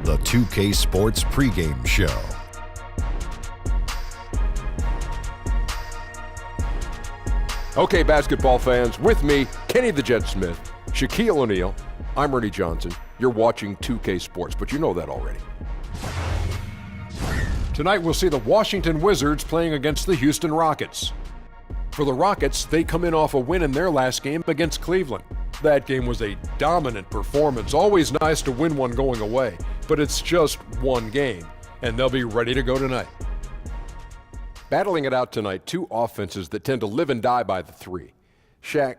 the 2K Sports pregame show. Okay, basketball fans, with me, Kenny the Jet Smith, Shaquille O'Neal, I'm Ernie Johnson. You're watching 2K Sports, but you know that already. Tonight we'll see the Washington Wizards playing against the Houston Rockets. For the Rockets, they come in off a win in their last game against Cleveland. That game was a dominant performance. Always nice to win one going away, but it's just one game, and they'll be ready to go tonight. Battling it out tonight, two offenses that tend to live and die by the three. Shaq,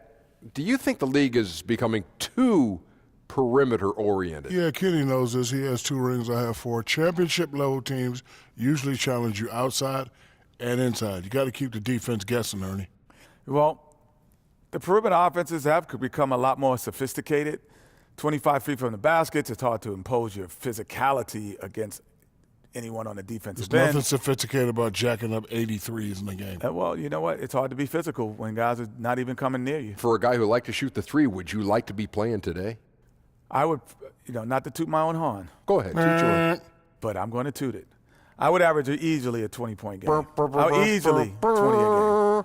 do you think the league is becoming too perimeter-oriented? Yeah, Kenny knows this. He has 2 rings, I have 4. Championship-level teams usually challenge you outside and inside. You got to keep the defense guessing, Ernie. Well, the perimeter offenses have become a lot more sophisticated. 25 feet from the baskets, it's hard to impose your physicality against anyone on the defensive end. There's nothing sophisticated about jacking up 83s in the game. Well, you know what? It's hard to be physical when guys are not even coming near you. For a guy who liked to shoot the three, would you like to be playing today? I would, not to toot my own horn. Go ahead, toot your horn. But I'm going to toot it. I would average easily a 20-point game. Easily 20 a game.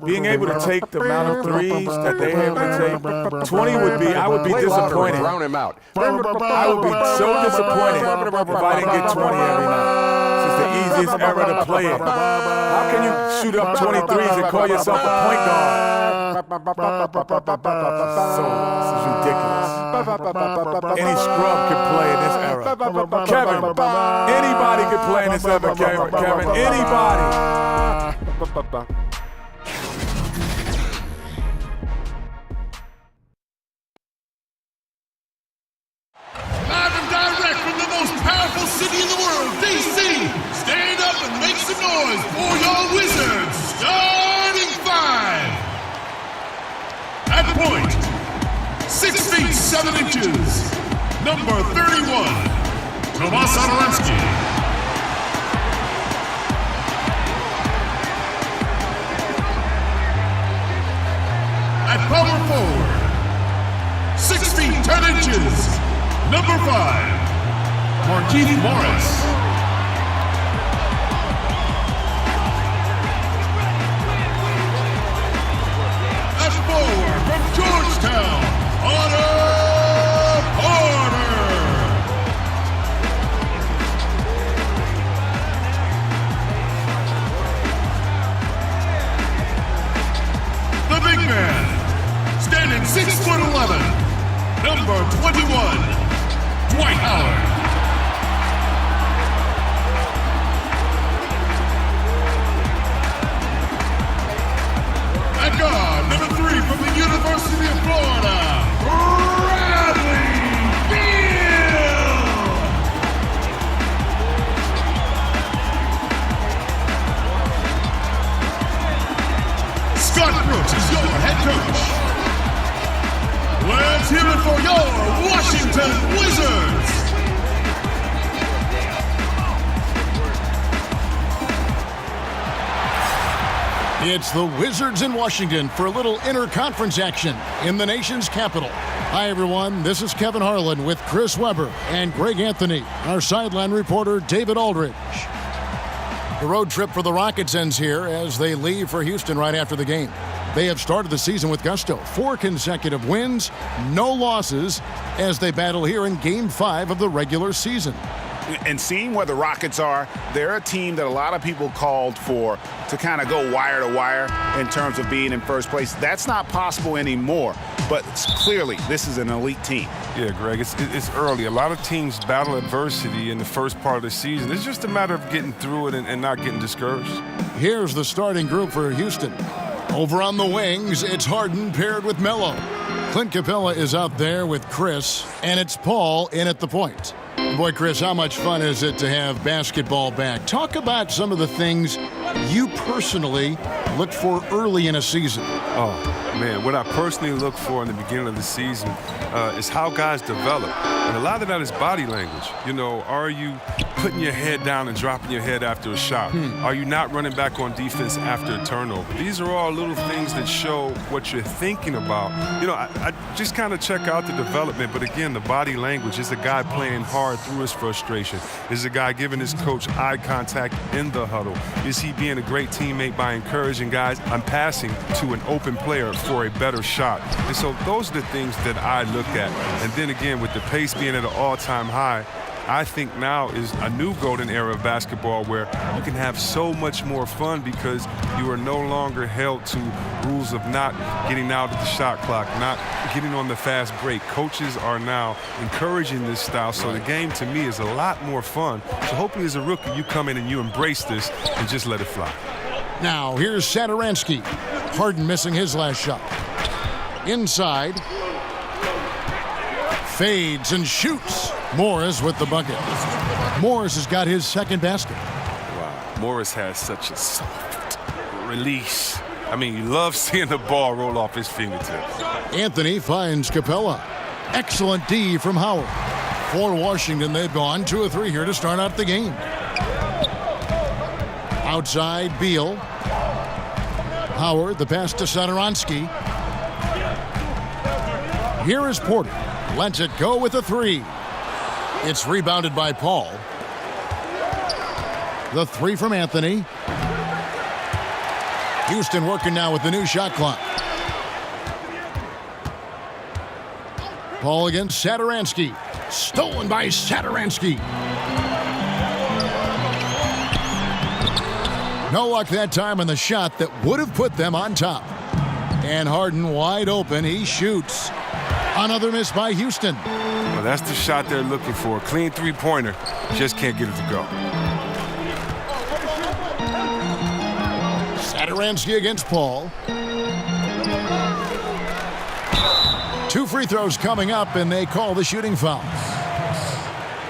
Being able to take the amount of threes that they able to take, 20 would be, I would be disappointed. Drown him out. I would be so disappointed if I didn't get 20 every night. This is the easiest era to play it. How can you shoot up 23s and call yourself a point guard? So, this is ridiculous. Any scrub could play in this era. Kevin, anybody could play in this era, Kevin. Anybody. Live and direct from the most powerful city in the world, D.C. Stand up and make some noise for your Wizards. Starting 5. At point, 6 feet 7 inches. Number 31, Tomas Satoransky. At power forward, 6 feet 10 inches, number 5, Markieff Morris. At forward from Georgetown, Otto Porter. The big man. Standing 6'11", number 21, Dwight Howard. At guard, number 3 from the University of Florida, Bradley Beal. Scott Brooks is your head coach. Let's hear it for your Washington Wizards! It's the Wizards in Washington for a little interconference action in the nation's capital. Hi, everyone. This is Kevin Harlan with Chris Webber and Greg Anthony, our sideline reporter, David Aldridge. The road trip for the Rockets ends here as they leave for Houston right after the game. They have started the season with gusto. 4 consecutive wins, no losses, as they battle here in Game 5 of the regular season. And seeing where the Rockets are, they're a team that a lot of people called for to kind of go wire to wire in terms of being in first place. That's not possible anymore, but clearly this is an elite team. Yeah, Greg, it's early. A lot of teams battle adversity in the first part of the season. It's just a matter of getting through it and not getting discouraged. Here's the starting group for Houston. Over on the wings, it's Harden paired with Melo. Clint Capella is out there with Chris, and it's Paul in at the point. Boy, Chris, how much fun is it to have basketball back? Talk about some of the things you personally looked for early in a season? Oh, man, what I personally look for in the beginning of the season is how guys develop. And a lot of that is body language. You know, are you putting your head down and dropping your head after a shot? Are you not running back on defense after a turnover? These are all little things that show what you're thinking about. You know, I just kind of check out the development, but again, the body language. Is the guy playing hard through his frustration? Is the guy giving his coach eye contact in the huddle? Is he being a great teammate by encouraging guys? I'm passing to an open player for a better shot. And so those are the things that I look at. And then again, with the pace being at an all-time high, I think now is a new golden era of basketball where you can have so much more fun because you are no longer held to rules of not getting out of the shot clock, not getting on the fast break. Coaches are now encouraging this style, so the game to me is a lot more fun. So hopefully as a rookie you come in and you embrace this and just let it fly. Now here's Satoransky. Harden missing his last shot. Inside. Fades and shoots. Morris with the bucket. Morris has got his second basket. Wow, Morris has such a soft release. I mean, you love seeing the ball roll off his fingertips. Anthony finds Capella. Excellent D from Howard. For Washington, they've gone 2 of 3 here to start out the game. Outside, Beal. Howard, the pass to Satoransky. Here is Porter. Lets it go with a 3. It's rebounded by Paul. The 3 from Anthony. Houston working now with the new shot clock. Paul against Satoransky. Stolen by Satoransky. No luck that time on the shot that would have put them on top. And Harden wide open. He shoots. Another miss by Houston. Well, that's the shot they're looking for. A clean three-pointer. Just can't get it to go. Satoransky against Paul. 2 free throws coming up, and they call the shooting foul.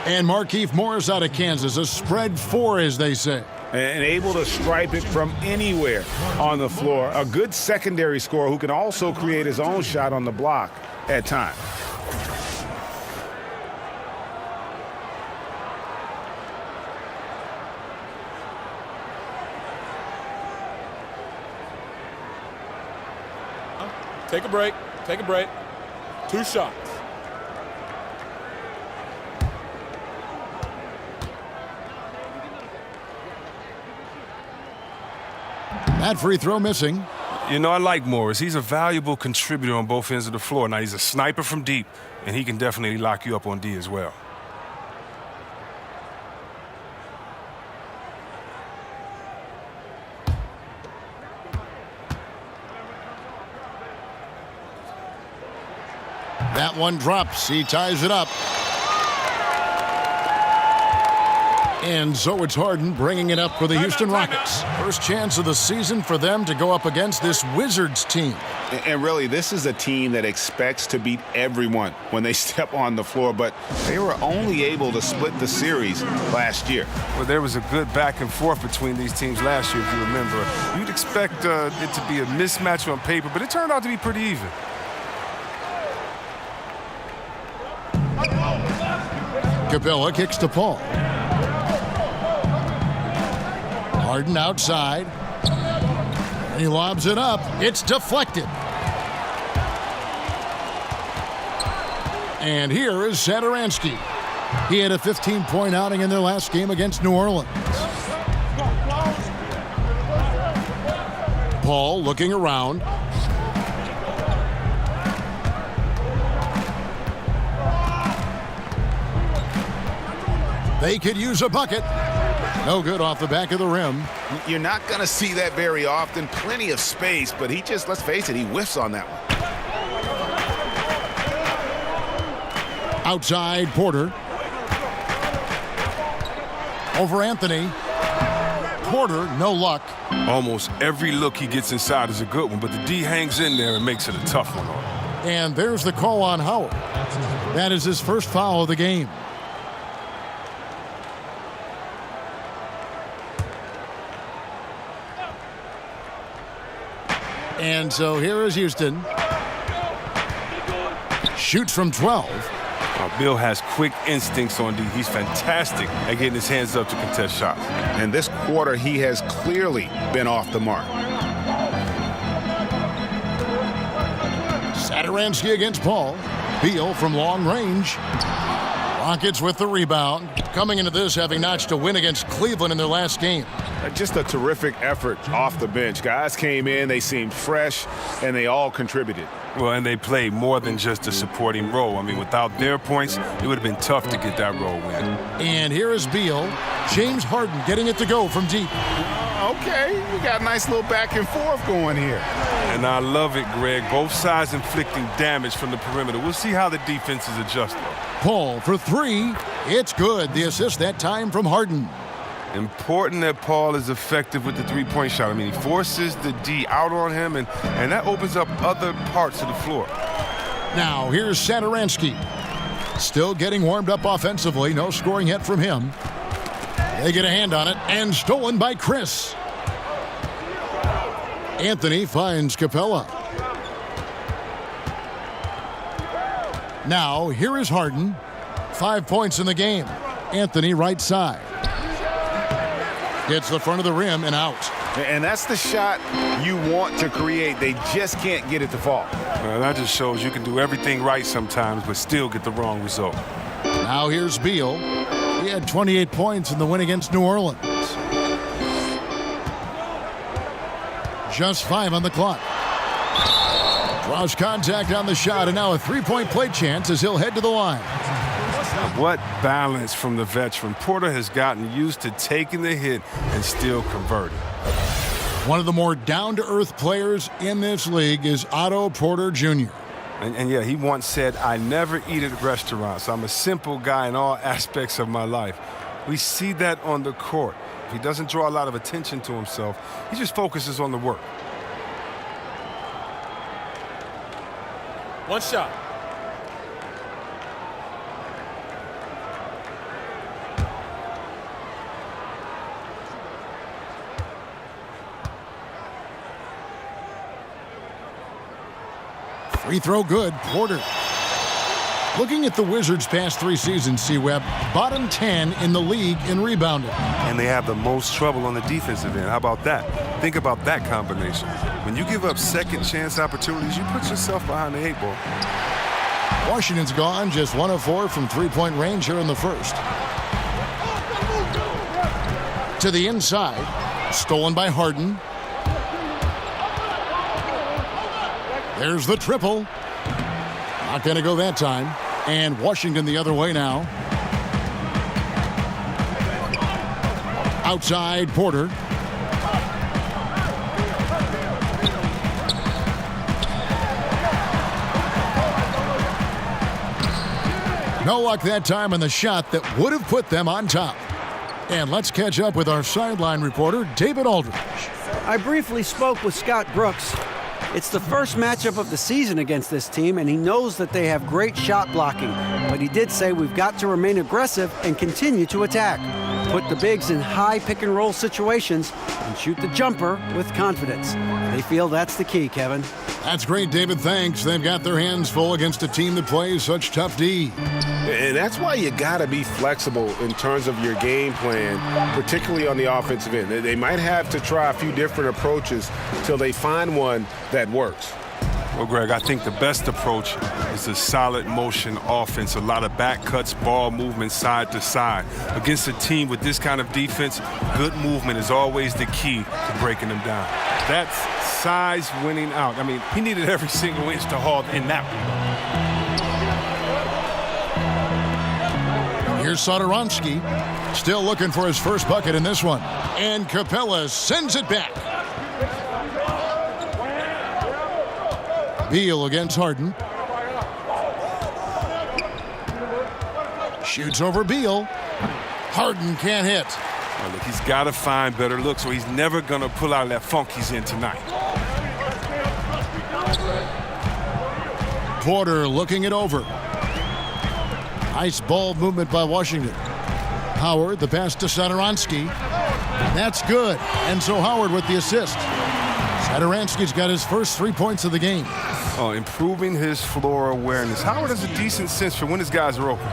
And Markieff Morris out of Kansas. A spread 4, as they say. And able to stripe it from anywhere on the floor. A good secondary scorer who can also create his own shot on the block at times. Take a break. Take a break. 2 shots. That free throw missing. You know, I like Morris. He's a valuable contributor on both ends of the floor. Now, he's a sniper from deep, and he can definitely lock you up on D as well. That one drops. He ties it up. And so it's Harden bringing it up for the Houston Rockets. First chance of the season for them to go up against this Wizards team. And really, this is a team that expects to beat everyone when they step on the floor, but they were only able to split the series last year. Well, there was a good back and forth between these teams last year, if you remember. You'd expect it to be a mismatch on paper, but it turned out to be pretty even. Capella kicks to Paul. Harden outside. And he lobs it up. It's deflected. And here is Satoransky. He had a 15-point outing in their last game against New Orleans. Paul looking around. They could use a bucket. No good off the back of the rim. You're not going to see that very often. Plenty of space, but he just, let's face it, he whiffs on that one. Outside, Porter. Over Anthony. Porter, no luck. Almost every look he gets inside is a good one, but the D hangs in there and makes it a tough one on him. And there's the call on Howard. That is his first foul of the game. And so here is Houston. Shoots from 12. Bill has quick instincts on D. He's fantastic at getting his hands up to contest shots. And this quarter, he has clearly been off the mark. Satoransky against Paul. Beal from long range. Rockets with the rebound. Coming into this, having notched a win against Cleveland in their last game. Just a terrific effort off the bench. Guys came in, they seemed fresh, and they all contributed. Well, and they played more than just a supporting role. I mean, without their points, it would have been tough to get that role win. And here is Beal. James Harden getting it to go from deep. Okay, we got a nice little back and forth going here. And I love it, Greg. Both sides inflicting damage from the perimeter. We'll see how the defense is adjusted. Paul for 3. It's good. The assist that time from Harden. Important that Paul is effective with the three-point shot. I mean, he forces the D out on him, and that opens up other parts of the floor. Now, here's Satoransky. Still getting warmed up offensively. No scoring yet from him. They get a hand on it, and stolen by Chris. Anthony finds Capella. Now, here is Harden. 5 points in the game. Anthony right side. Gets the front of the rim and out. And that's the shot you want to create. They just can't get it to fall. Well, that just shows you can do everything right sometimes, but still get the wrong result. Now here's Beal. He had 28 points in the win against New Orleans. Just 5 on the clock. Draws contact on the shot, and now a three-point play chance as he'll head to the line. What balance from the veteran. Porter has gotten used to taking the hit and still converting. One of the more down-to-earth players in this league is Otto Porter Jr. And yeah, he once said, I never eat at restaurants. I'm a simple guy in all aspects of my life. We see that on the court. He doesn't draw a lot of attention to himself. He just focuses on the work. One shot. Free throw good. Porter. Looking at the Wizards' past 3 seasons, C-Web, bottom 10 in the league in rebounding. And they have the most trouble on the defensive end. How about that? Think about that combination. When you give up second chance opportunities, you put yourself behind the 8 ball. Washington's gone just 1 of 4 from three-point range here in the first. To the inside. Stolen by Harden. There's the triple. Not going to go that time. And Washington the other way now. Outside Porter. No luck that time on the shot that would have put them on top. And let's catch up with our sideline reporter, David Aldridge. I briefly spoke with Scott Brooks. It's the first matchup of the season against this team, and he knows that they have great shot blocking. But he did say we've got to remain aggressive and continue to attack. Put the bigs in high pick-and-roll situations and shoot the jumper with confidence. They feel that's the key, Kevin. That's great, David. Thanks. They've got their hands full against a team that plays such tough D. And that's why you got to be flexible in terms of your game plan, particularly on the offensive end. They might have to try a few different approaches till they find one that works. Well, Greg, I think the best approach is a solid motion offense, a lot of back cuts, ball movement side to side. Against a team with this kind of defense, good movement is always the key to breaking them down. That's size winning out. I mean, he needed every single inch to haul in that one. Here's Satoransky, still looking for his first bucket in this one. And Capella sends it back. Beal against Harden. Shoots over Beal. Harden can't hit. Now look, he's got to find better looks, or he's never going to pull out of that funk he's in tonight. Porter looking it over. Nice ball movement by Washington. Howard, the pass to Satoransky. That's good. And so Howard with the assist. Satoransky's got his first 3 points of the game. Improving his floor awareness. Howard has a decent sense for when his guys are open.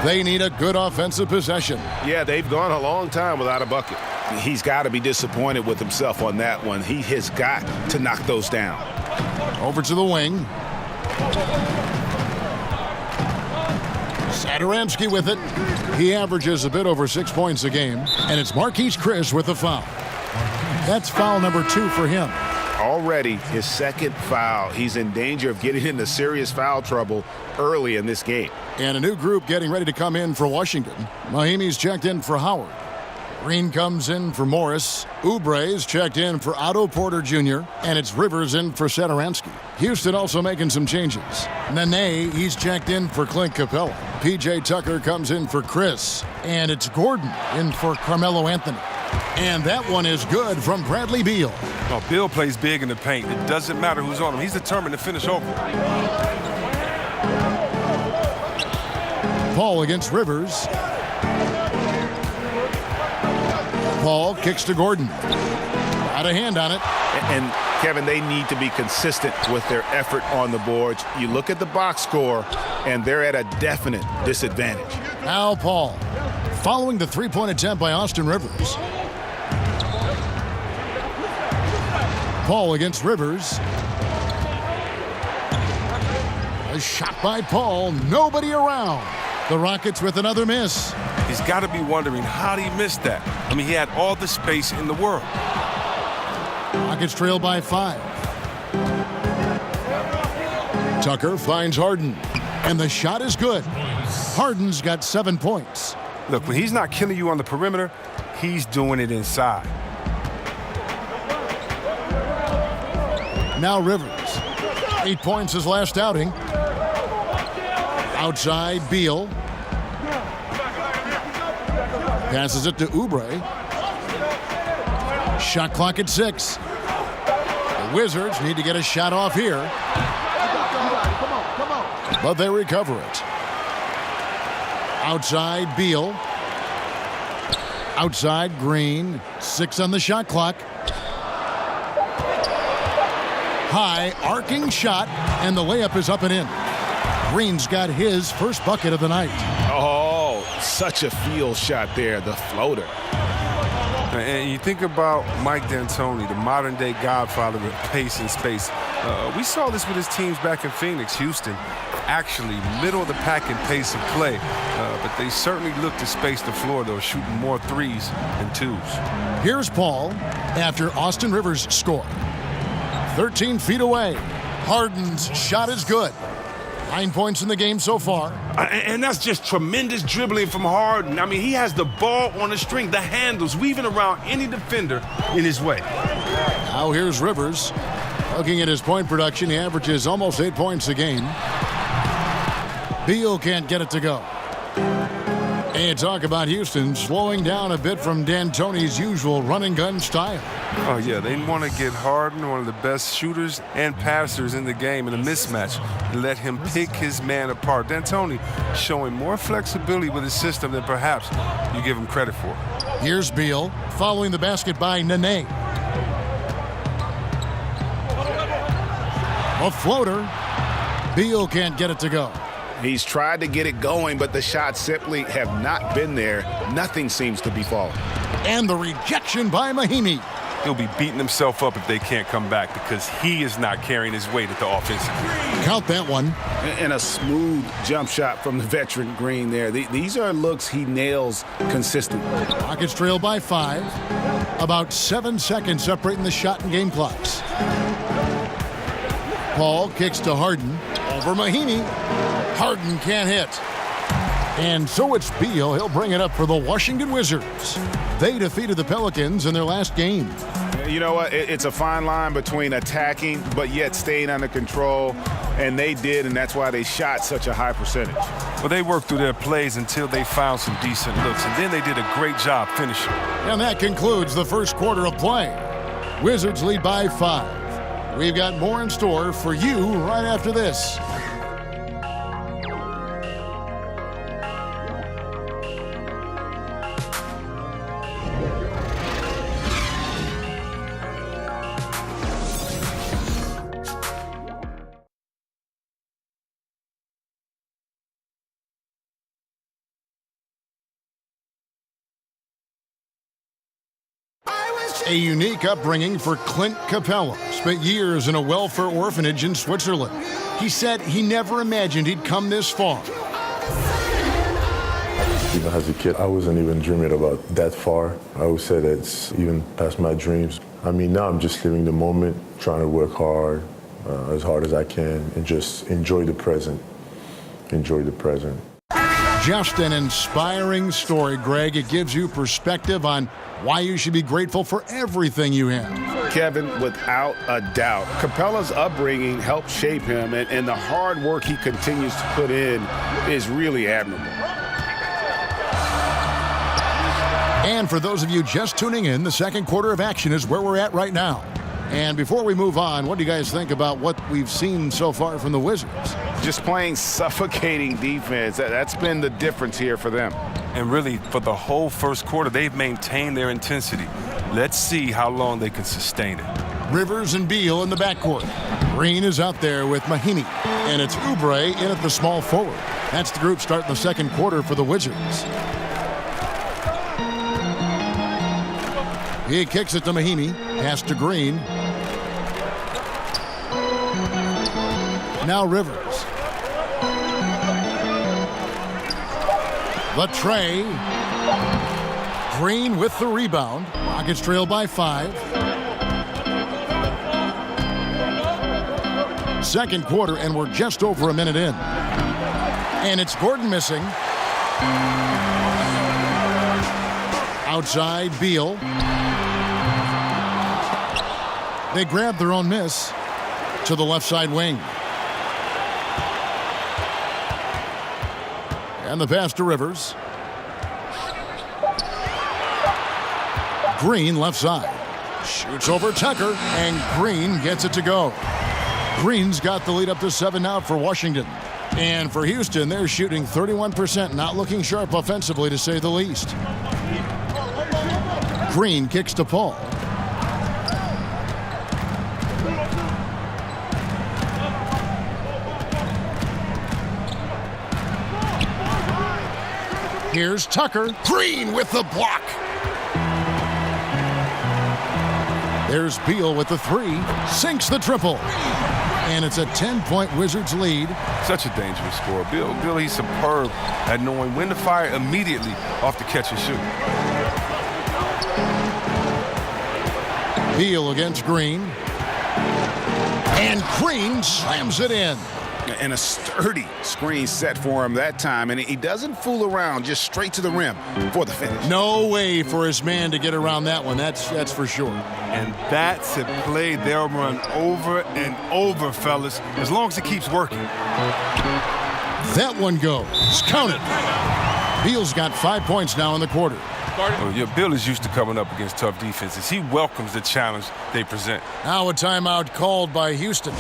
They need a good offensive possession. Yeah, they've gone a long time without a bucket. He's got to be disappointed with himself on that one. He has got to knock those down. Over to the wing. Satoransky with it. He averages a bit over 6 points a game. And it's Marquise Chris with the foul. That's foul number 2 for him. Already his second foul. He's in danger of getting into serious foul trouble early in this game. And a new group getting ready to come in for Washington. Mahimi's checked in for Howard. Green comes in for Morris. Oubre's checked in for Otto Porter Jr. And it's Rivers in for Satoransky. Houston also making some changes. Nene, he's checked in for Clint Capella. P.J. Tucker comes in for Chris. And it's Gordon in for Carmelo Anthony. And that one is good from Bradley Beal. Oh, Beal plays big in the paint. It doesn't matter who's on him. He's determined to finish over. Paul against Rivers. Paul kicks to Gordon. Got a hand on it. And Kevin, they need to be consistent with their effort on the boards. You look at the box score, and they're at a definite disadvantage. Now Paul, following the three-point attempt by Austin Rivers. Paul against Rivers. A shot by Paul, nobody around. The Rockets with another miss. He's got to be wondering, how did he miss that? I mean, he had all the space in the world. Rockets trail by 5. Tucker finds Harden, and the shot is good. Harden's got 7 points. Look, when he's not killing you on the perimeter, he's doing it inside. Now Rivers. 8 points his last outing. Outside, Beal. Passes it to Oubre. Shot clock at 6. The Wizards need to get a shot off here. But they recover it. Outside, Beal. Outside, Green. 6 on the shot clock. High, arcing shot, and the layup is up and in. Green's got his first bucket of the night. Oh, such a field shot there, the floater. And you think about Mike D'Antoni, the modern-day godfather of pace and space. We saw this with his teams back in Phoenix, Houston. Actually, middle of the pack in pace of play. But they certainly look to space the floor, though, shooting more threes than twos. Here's Paul after Austin Rivers scored. 13 feet away. Harden's shot is good. 9 points in the game so far. And that's just tremendous dribbling from Harden. I mean, he has the ball on the string, the handles, weaving around any defender in his way. Now here's Rivers. Looking at his point production, he averages almost 8 points a game. Beal can't get it to go. And talk about Houston slowing down a bit from D'Antoni's usual run-and-gun style. Oh, yeah, they want to get Harden, one of the best shooters and passers in the game, in a mismatch, and let him pick his man apart. D'Antoni showing more flexibility with his system than perhaps you give him credit for. Here's Beal, following the basket by Nene. A floater. Beal can't get it to go. He's tried to get it going, but the shots simply have not been there. Nothing seems to be falling. And the rejection by Mahimi. He'll be beating himself up if they can't come back because he is not carrying his weight at the offensive. Count that one. And a smooth jump shot from the veteran Green there. These are looks he nails consistently. Rockets trail by 5. About 7 seconds separating the shot and game clocks. Paul kicks to Harden. Over Mahimi. Harden can't hit. And so it's Beal. He'll bring it up for the Washington Wizards. They defeated the Pelicans in their last game. You know what? It's a fine line between attacking but yet staying under control. And they did, and that's why they shot such a high percentage. Well, they worked through their plays until they found some decent looks, and then they did a great job finishing. And that concludes the first quarter of play. Wizards lead by 5. We've got more in store for you right after this. A unique upbringing for Clint Capella. Spent years in a welfare orphanage in Switzerland. He said he never imagined he'd come this far. Even as a kid, I wasn't even dreaming about that far. I always said it's even past my dreams. I mean, now I'm just living the moment, trying to work hard as I can, and just enjoy the present. Enjoy the present. Just an inspiring story, Greg. It gives you perspective on why you should be grateful for everything you have. Kevin, without a doubt, Capella's upbringing helped shape him, and the hard work he continues to put in is really admirable. And for those of you just tuning in, the second quarter of action is where we're at right now. And before we move on, what do you guys think about what we've seen so far from the Wizards? Just playing suffocating defense. That's been the difference here for them. And really, for the whole first quarter, they've maintained their intensity. Let's see how long they can sustain it. Rivers and Beal in the backcourt. Green is out there with Mahinmi. And it's Oubre in at the small forward. That's the group starting the second quarter for the Wizards. He kicks it to Mahinmi. Pass to Green. Now Rivers. The tray. Green with the rebound. Rockets trail by 5. Second quarter, and we're just over a minute in. And it's Gordon missing. Outside, Beal. They grab their own miss to the left side wing. And the pass to Rivers. Green left side. Shoots over Tucker, and Green gets it to go. Green's got the lead up to 7 now for Washington. And for Houston, they're shooting 31%, not looking sharp offensively to say the least. Green kicks to Paul. Here's Tucker. Green with the block. There's Beal with the 3. Sinks the triple. And it's a 10-point Wizards lead. Such a dangerous scorer. Bill, he's superb at knowing when to fire immediately off the catch and shoot. Beal against Green. And Green slams it in. And a sturdy screen set for him that time, and he doesn't fool around, just straight to the rim for the finish. No way for his man to get around that one, that's for sure. And that's a play they'll run over and over, fellas, as long as it keeps working. That one goes. Count it. Beal's got 5 points now in the quarter. Oh, yeah, Bill is used to coming up against tough defenses. He welcomes the challenge they present. Now a timeout called by Houston.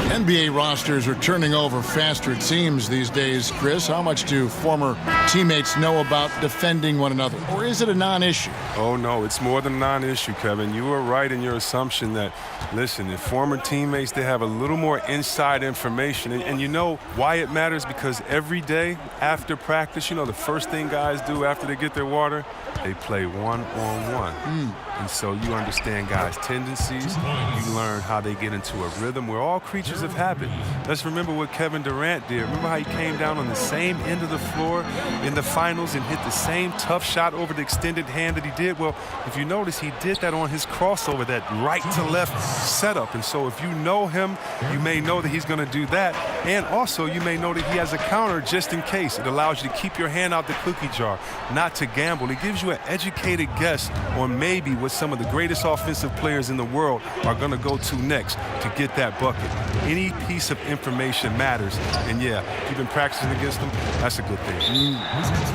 NBA rosters are turning over faster, it seems, these days. Chris, how much do former teammates know about defending one another? Or is it a non-issue? Oh, no, it's more than a non-issue, Kevin. You were right in your assumption that, listen, if former teammates, they have a little more inside information. And you know why it matters? Because every day after practice, you know, the first thing guys do after they get their water, they play one-on-one. And so you understand guys' tendencies. You learn how they get into a rhythm. We're all creatures of habit. Let's remember what Kevin Durant did. Remember how he came down on the same end of the floor in the finals and hit the same tough shot over the extended hand that he did? Well, if you notice, he did that on his crossover, that right to left setup. And so if you know him, you may know that he's going to do that. And also, you may know that he has a counter just in case. It allows you to keep your hand out the cookie jar, not to gamble. It gives you an educated guess on maybe what some of the greatest offensive players in the world are going to go to next to get that bucket. Any piece of information matters. And yeah, if you've been practicing against them, that's a good thing.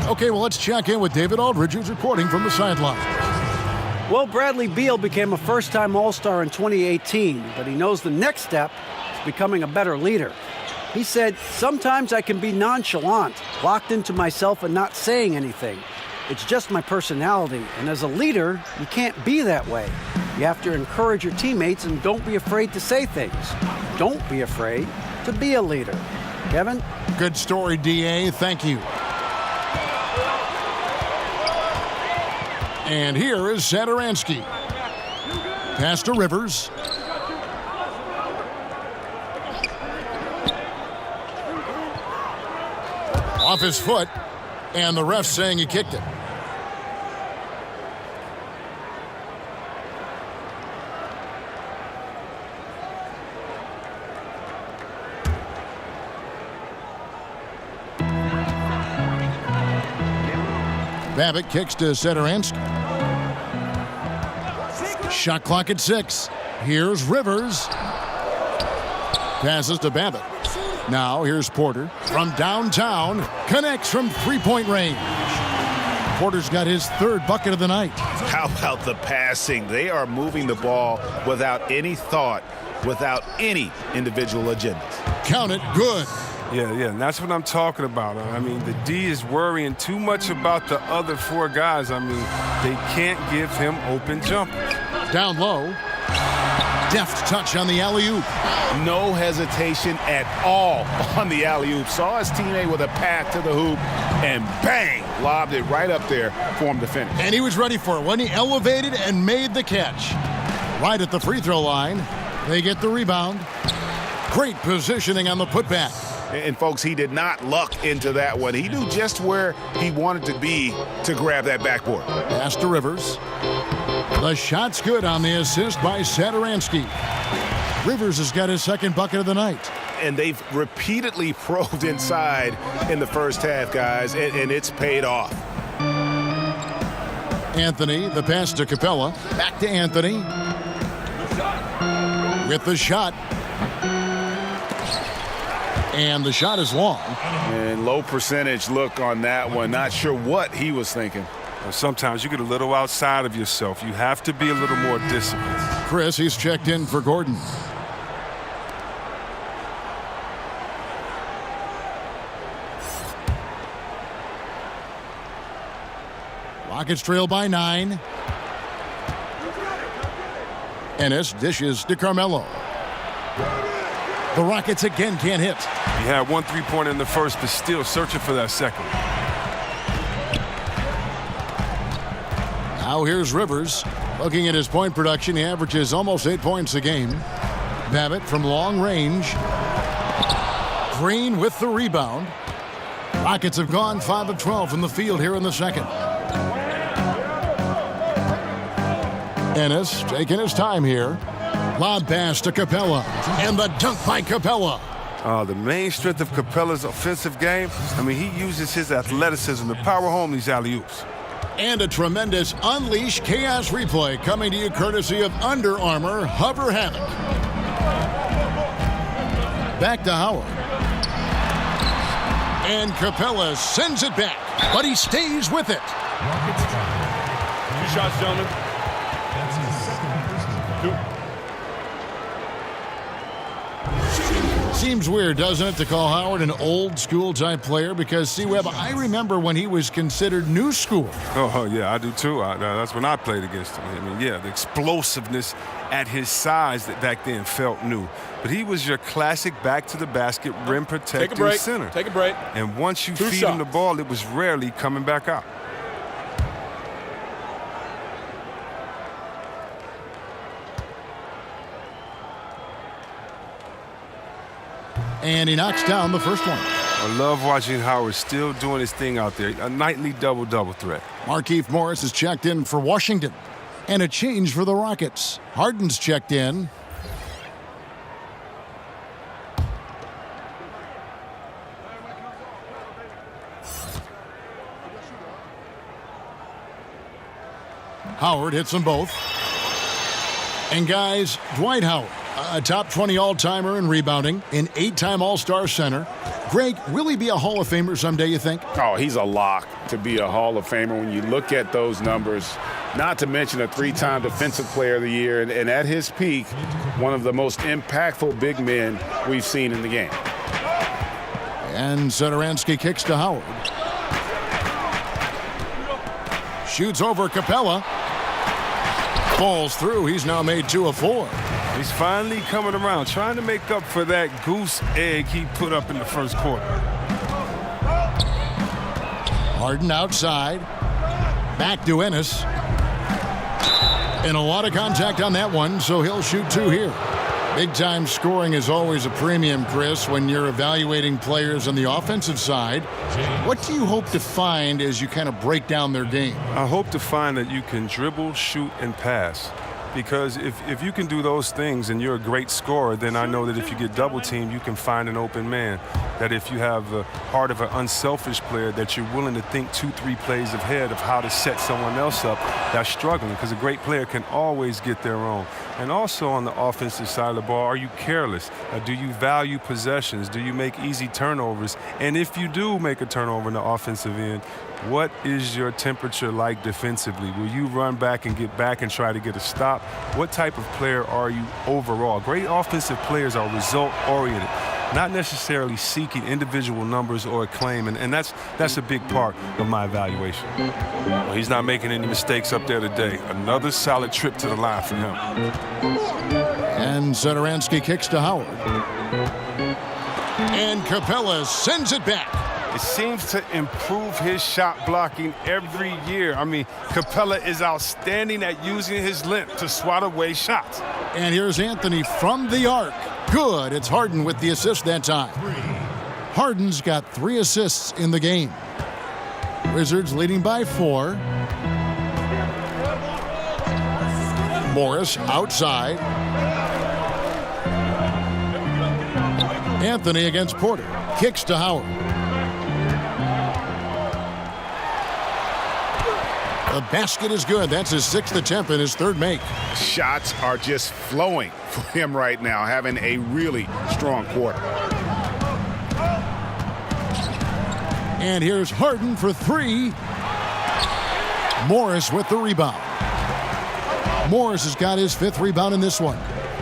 Okay, well, let's check in with David Aldridge, who's reporting from the sideline. Well, Bradley Beal became a first-time All-Star in 2018, but he knows the next step is becoming a better leader. He said, "Sometimes I can be nonchalant, locked into myself and not saying anything. It's just my personality, and as a leader, you can't be that way. You have to encourage your teammates and don't be afraid to say things. Don't be afraid to be a leader." Kevin? Good story, D.A. Thank you. And here is Satoransky. Pass to Rivers. Off his foot, and the ref saying he kicked it. Babbitt kicks to Sederansky. Shot clock at 6. Here's Rivers. Passes to Babbitt. Now here's Porter from downtown. Connects from three-point range. Porter's got his third bucket of the night. How about the passing? They are moving the ball without any thought, without any individual agendas. Count it, good. Yeah, and that's what I'm talking about. I mean, the D is worrying too much about the other 4 guys. I mean, they can't give him open jumpers. Down low. Deft touch on the alley-oop. No hesitation at all on the alley-oop. Saw his teammate with a path to the hoop, and bang, lobbed it right up there for him to finish. And he was ready for it when he elevated and made the catch. Right at the free throw line, they get the rebound. Great positioning on the putback. And folks, he did not luck into that one. He knew just where he wanted to be to grab that backboard. Pass to Rivers. The shot's good on the assist by Sederansky. Rivers has got his second bucket of the night. And they've repeatedly probed inside in the first half, guys, and it's paid off. Anthony, the pass to Capella. Back to Anthony. With the shot. And the shot is long. And low percentage look on that one. Not sure what he was thinking. Sometimes you get a little outside of yourself. You have to be a little more disciplined. Chris, he's checked in for Gordon. Rockets trail by 9. Ennis dishes to Carmelo. The Rockets again can't hit. He had 1 3-pointer in the first, but still searching for that second. Now here's Rivers. Looking at his point production, he averages almost 8 points a game. Babbitt from long range. Green with the rebound. Rockets have gone 5 of 12 from the field here in the second. Ennis taking his time here. Lob pass to Capella. And the dunk by Capella. The main strength of Capella's offensive game, I mean, he uses his athleticism to power home these alley-oops. And a tremendous Unleash Chaos replay coming to you courtesy of Under Armour Hover Havoc. Back to Howard. And Capella sends it back, but he stays with it. 2 shots, gentlemen. 2. Seems weird, doesn't it, to call Howard an old-school type player? Because, see, Webb, I remember when he was considered new school. Oh, yeah, I do too. That's when I played against him. I mean, yeah, the explosiveness at his size that back then felt new. But he was your classic back-to-the-basket, rim protecting center. Take a break. And once you feed him the ball, it was rarely coming back out. And he knocks down the first one. I love watching Howard still doing his thing out there. A nightly double-double threat. Markieff Morris is checked in for Washington. And a change for the Rockets. Harden's checked in. Howard hits them both. And guys, Dwight Howard, a top 20 all-timer in rebounding, an 8-time All-Star center. Greg, will he be a Hall of Famer someday, you think? Oh, he's a lock to be a Hall of Famer when you look at those numbers. Not to mention a 3-time Defensive Player of the Year, and at his peak, one of the most impactful big men we've seen in the game. And Sederansky kicks to Howard. Shoots over Capella. Falls through. He's now made 2 of 4. He's finally coming around, trying to make up for that goose egg he put up in the first quarter. Harden outside. Back to Ennis. And a lot of contact on that one, so he'll shoot 2 here. Big-time scoring is always a premium, Chris, when you're evaluating players on the offensive side. What do you hope to find as you kind of break down their game? I hope to find that you can dribble, shoot, and pass. Because if you can do those things and you're a great scorer, then I know that if you get double-teamed, you can find an open man. That if you have the heart of an unselfish player, that you're willing to think 2-3 plays ahead of how to set someone else up that's struggling. Because a great player can always get their own. And also on the offensive side of the ball, are you careless? Do you value possessions? Do you make easy turnovers? And if you do make a turnover in the offensive end, what is your temperature like defensively? Will you run back and get back and try to get a stop? What type of player are you overall? Great offensive players are result-oriented, not necessarily seeking individual numbers or acclaim, and that's a big part of my evaluation. Well, he's not making any mistakes up there today. Another solid trip to the line for him. And Satoransky kicks to Howard. And Capella sends it back. It seems to improve his shot blocking every year. I mean, Capella is outstanding at using his length to swat away shots. And here's Anthony from the arc. Good. It's Harden with the assist that time. Harden's got 3 assists in the game. Wizards leading by 4. Morris outside. Anthony against Porter. Kicks to Howard. The basket is good. That's his 6th attempt and his 3rd make. Shots are just flowing for him right now, having a really strong quarter. And here's Harden for 3. Morris with the rebound. Morris has got his 5th rebound in this one.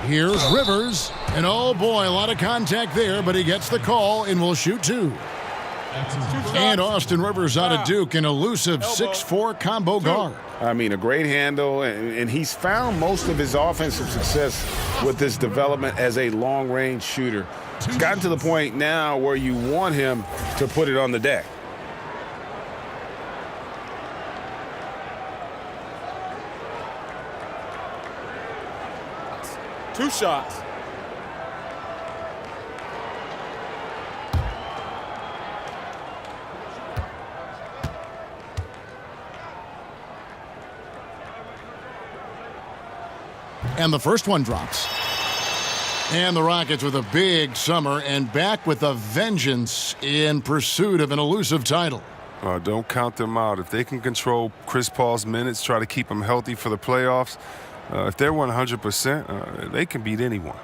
Here's Rivers. And oh boy, a lot of contact there, but he gets the call and will shoot 2. And Austin Rivers out of Duke, an elusive 6'4" combo guard. I mean, a great handle, and he's found most of his offensive success with this development as a long-range shooter. It's gotten to the point now where you want him to put it on the deck. Two shots. And the first one drops. And the Rockets with a big summer and back with a vengeance in pursuit of an elusive title. Don't count them out. If they can control Chris Paul's minutes, try to keep him healthy for the playoffs, if they're 100%, they can beat anyone.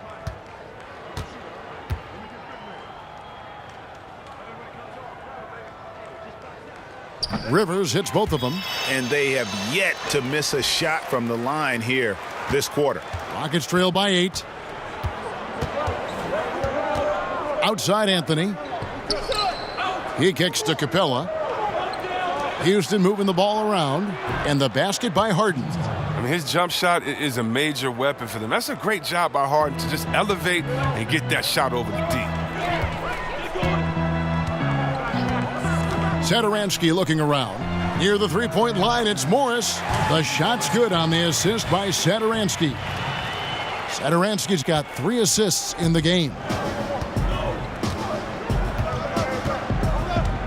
Rivers hits both of them. And they have yet to miss a shot from the line here this quarter. Rockets trail by 8. Outside Anthony. He kicks to Capella. Houston moving the ball around. And the basket by Harden. I mean, his jump shot is a major weapon for them. That's a great job by Harden to just elevate and get that shot over the deep. Satoransky looking around. Near the three-point line, it's Morris. The shot's good on the assist by Satoransky. Satoransky's got 3 assists in the game.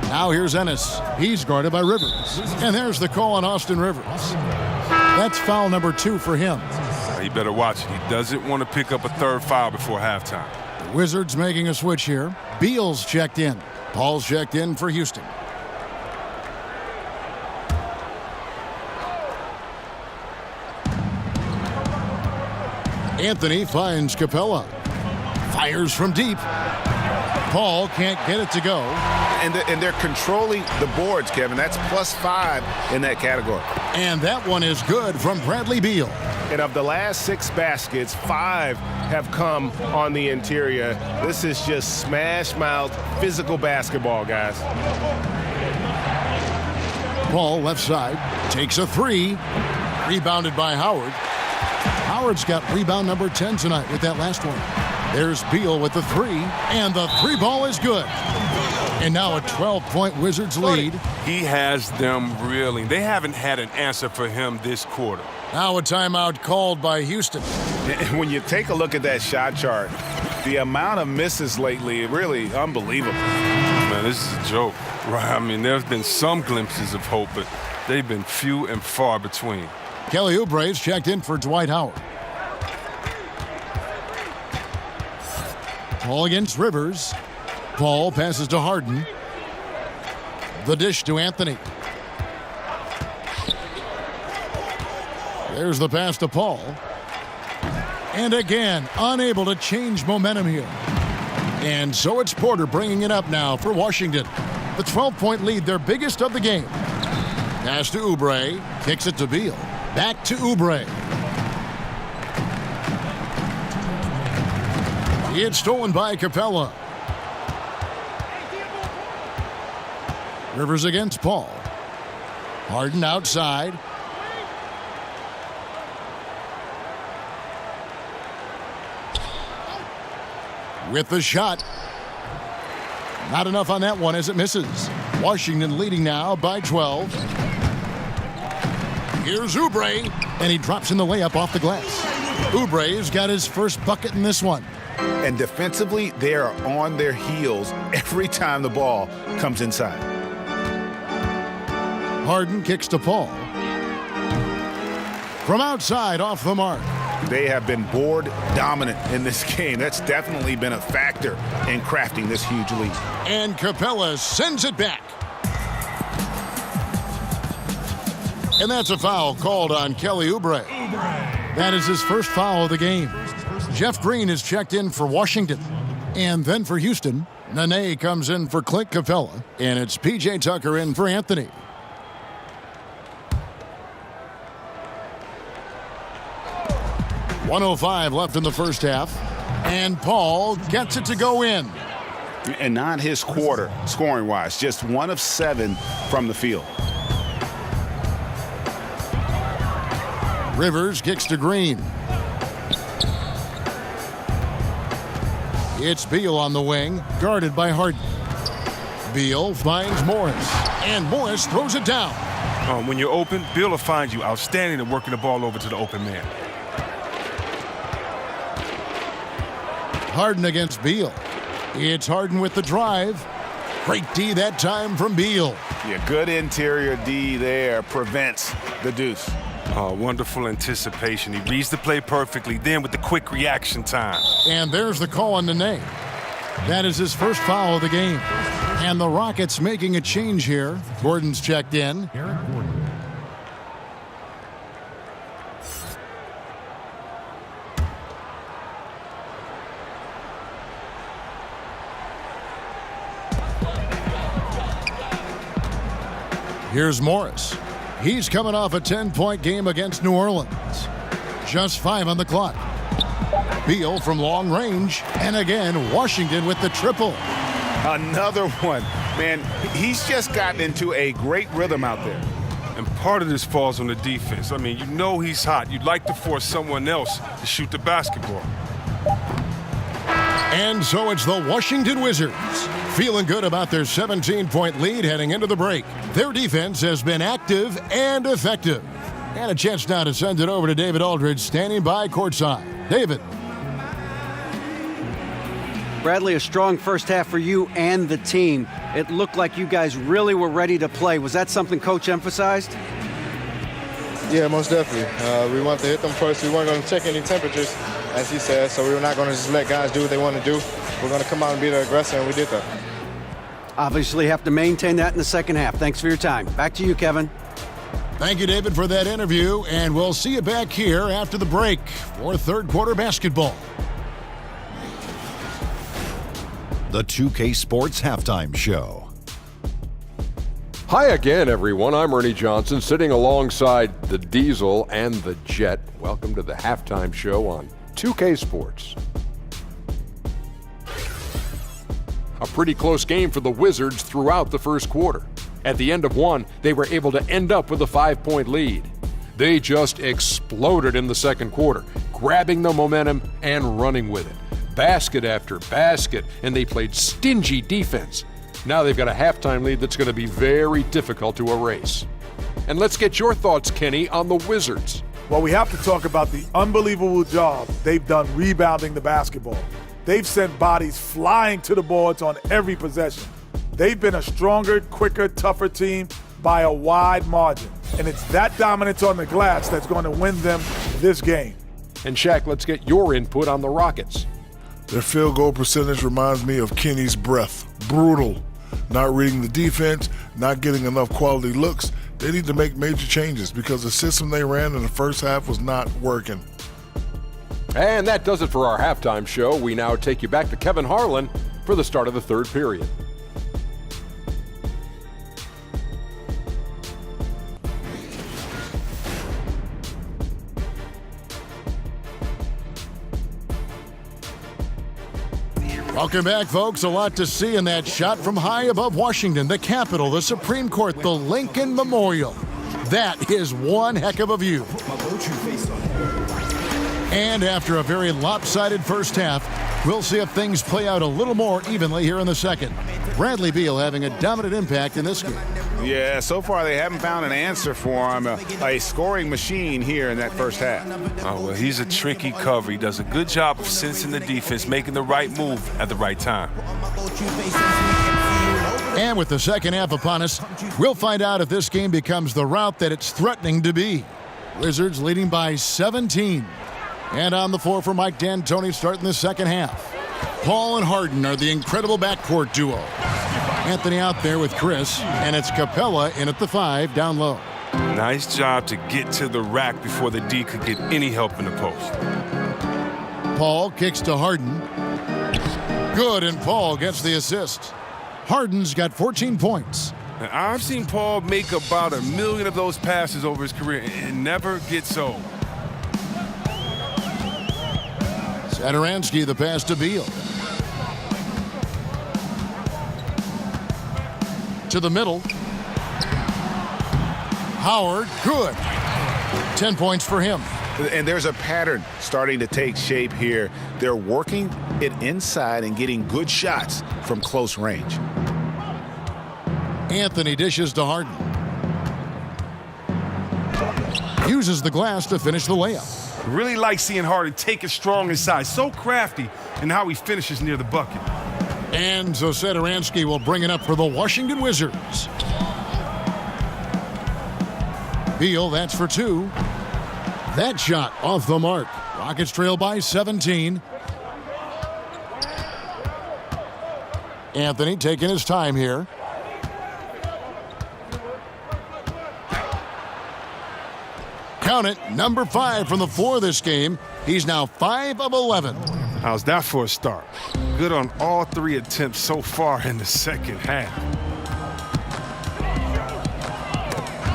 Now here's Ennis. He's guarded by Rivers. And there's the call on Austin Rivers. That's foul number 2 for him. He better watch it. He doesn't want to pick up a 3rd foul before halftime. The Wizards making a switch here. Beal's checked in. Paul's checked in for Houston. Anthony finds Capella. Fires from deep. Paul can't get it to go. And they're controlling the boards, Kevin. That's +5 in that category. And that one is good from Bradley Beal. And of the last 6 baskets, 5 have come on the interior. This is just smash-mouth physical basketball, guys. Paul left side takes a 3. Rebounded by Howard. Howard's got rebound number 10 tonight with that last one. There's Beal with the 3, and the 3 ball is good. And now a 12-point Wizards lead. He has them reeling. They haven't had an answer for him this quarter. Now a timeout called by Houston. When you take a look at that shot chart, the amount of misses lately, really unbelievable. Man, this is a joke, right? I mean, there's been some glimpses of hope, but they've been few and far between. Kelly Oubre's checked in for Dwight Howard. Paul against Rivers. Paul passes to Harden. The dish to Anthony. There's the pass to Paul. And again, unable to change momentum here. And so it's Porter bringing it up now for Washington. The 12-point lead, their biggest of the game. Pass to Oubre. Kicks it to Beal. Back to Oubre. It's stolen by Capella. Rivers against Paul. Harden outside. With the shot. Not enough on that one as it misses. Washington leading now by 12. Here's Oubre, and he drops in the layup off the glass. Oubre's got his first bucket in this one. And defensively, they are on their heels every time the ball comes inside. Harden kicks to Paul. From outside, off the mark. They have been board dominant in this game. That's definitely been a factor in crafting this huge lead. And Capella sends it back. And that's a foul called on Kelly Oubre. That is his first foul of the game. Jeff Green is checked in for Washington. And then for Houston, Nene comes in for Clint Capella. And it's P.J. Tucker in for Anthony. .105 left in the first half. And Paul gets it to go in. And not his quarter, scoring-wise. Just 1 of 7 from the field. Rivers kicks to Green. It's Beal on the wing, guarded by Harden. Beal finds Morris, and Morris throws it down. When you're open, Beal will find you outstanding at working the ball over to the open man. Harden against Beal. It's Harden with the drive. Great D that time from Beal. Yeah, good interior D there prevents the deuce. Wonderful anticipation. He reads the play perfectly, then with the quick reaction time. And there's the call on Nene. That is his first foul of the game. And the Rockets making a change here. Gordon's checked in. Here's Morris. He's coming off a 10-point game against New Orleans. Just 5 on the clock. Beal from long range. And again, Washington with the triple. Another one. Man, he's just gotten into a great rhythm out there. And part of this falls on the defense. I mean, you know he's hot. You'd like to force someone else to shoot the basketball. And so it's the Washington Wizards, feeling good about their 17-point lead heading into the break. Their defense has been active and effective. And a chance now to send it over to David Aldridge, standing by courtside. David. Bradley, a strong first half for you and the team. It looked like you guys really were ready to play. Was that something Coach emphasized? Yeah, most definitely. We wanted to hit them first. We weren't going to check any temperatures, as he said, so we were not going to just let guys do what they want to do. We're going to come out and be the aggressor, and we did that. Obviously have to maintain that in the second half. Thanks for your time. Back to you, Kevin. Thank you, David, for that interview, and we'll see you back here after the break for third quarter basketball. The 2K Sports Halftime Show. Hi again, everyone. I'm Ernie Johnson, sitting alongside the Diesel and the Jet. Welcome to the halftime show on 2K Sports. A pretty close game for the Wizards throughout the first quarter. At the end of one, they were able to end up with a 5-point lead. They just exploded in the second quarter, grabbing the momentum and running with it. Basket after basket, and they played stingy defense. Now they've got a halftime lead that's going to be very difficult to erase. And let's get your thoughts, Kenny, on the Wizards. Well, we have to talk about the unbelievable job they've done rebounding the basketball. They've sent bodies flying to the boards on every possession. They've been a stronger, quicker, tougher team by a wide margin. And it's that dominance on the glass that's going to win them this game. And Shaq, let's get your input on the Rockets. Their field goal percentage reminds me of Kenny's breath. Brutal. Not reading the defense, not getting enough quality looks. They need to make major changes because the system they ran in the first half was not working. And that does it for our halftime show. We now take you back to Kevin Harlan for the start of the third period. Welcome back, folks. A lot to see in that shot from high above Washington, the Capitol, the Supreme Court, the Lincoln Memorial. That is one heck of a view. And after a very lopsided first half, we'll see if things play out a little more evenly here in the second. Bradley Beal having a dominant impact in this game. Yeah, so far they haven't found an answer for him, a scoring machine here in that first half. Oh, well, he's a tricky cover. He does a good job of sensing the defense, making the right move at the right time. And with the second half upon us, we'll find out if this game becomes the route that it's threatening to be. Wizards leading by 17. And on the floor for Mike D'Antoni starting the second half. Paul and Harden are the incredible backcourt duo. Anthony out there with Chris, and it's Capella in at the 5 down low. Nice job to get to the rack before the D could get any help in the post. Paul kicks to Harden. Good, and Paul gets the assist. Harden's got 14 points. Now, I've seen Paul make about 1 million of those passes over his career and never gets old. Satoransky the pass to Beal. To the middle. Howard, good. 10 points for him. And there's a pattern starting to take shape here. They're working it inside and getting good shots from close range. Anthony dishes to Harden. Uses the glass to finish the layup. Really like seeing Harden take it strong inside. So crafty in how he finishes near the bucket. And so Satoransky will bring it up for the Washington Wizards. Beal, that's for 2. That shot off the mark. Rockets trail by 17. Anthony taking his time here. Count it, number 5 from the floor this game. He's now 5 of 11. How's that for a start? Good on all 3 attempts so far in the second half.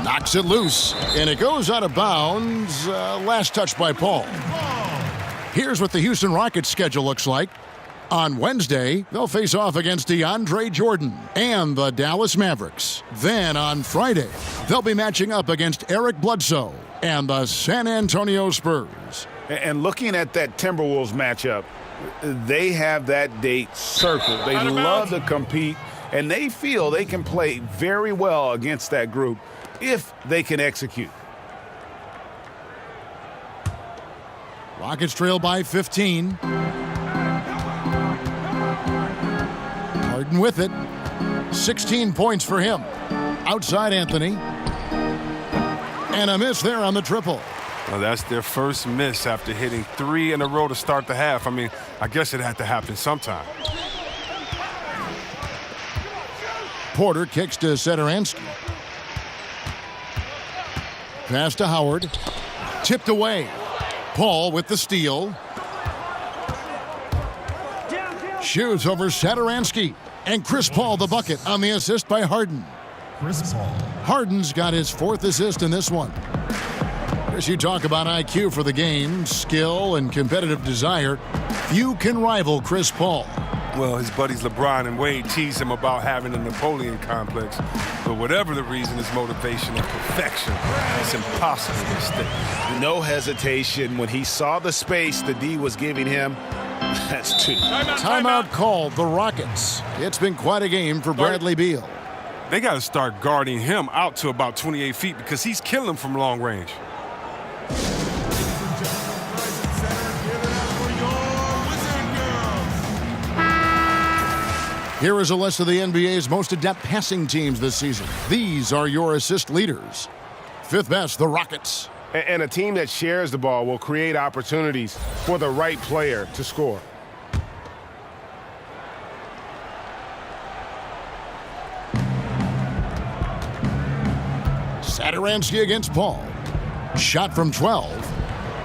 Knocks it loose, and it goes out of bounds. Last touch by Paul. Here's what the Houston Rockets schedule looks like. On Wednesday, they'll face off against DeAndre Jordan and the Dallas Mavericks. Then on Friday, they'll be matching up against Eric Bledsoe and the San Antonio Spurs. And looking at that Timberwolves matchup, they have that date circled. They love to compete, and they feel they can play very well against that group if they can execute. Rockets trail by 15. Harden with it. 16 points for him. Outside Anthony. And a miss there on the triple. Well, that's their first miss after hitting 3 in a row to start the half. I mean, I guess it had to happen sometime. Porter kicks to Satoransky. Pass to Howard. Tipped away. Paul with the steal. Shoots over Satoransky. And Chris Paul the bucket on the assist by Harden. Chris Paul. Harden's got his 4th assist in this one. As you talk about IQ for the game, skill and competitive desire, few can rival Chris Paul. Well, his buddies LeBron and Wade tease him about having a Napoleon complex. But whatever the reason, his motivation and perfection, it's impossible to mistake. No hesitation when he saw the space the D was giving him. That's 2. Timeout called the Rockets. It's been quite a game for Bradley Beal. They got to start guarding him out to about 28 feet because he's killing them from long range. Here is a list of the NBA's most adept passing teams this season. These are your assist leaders. 5th best, the Rockets. And a team that shares the ball will create opportunities for the right player to score. Satoransky against Paul. Shot from 12.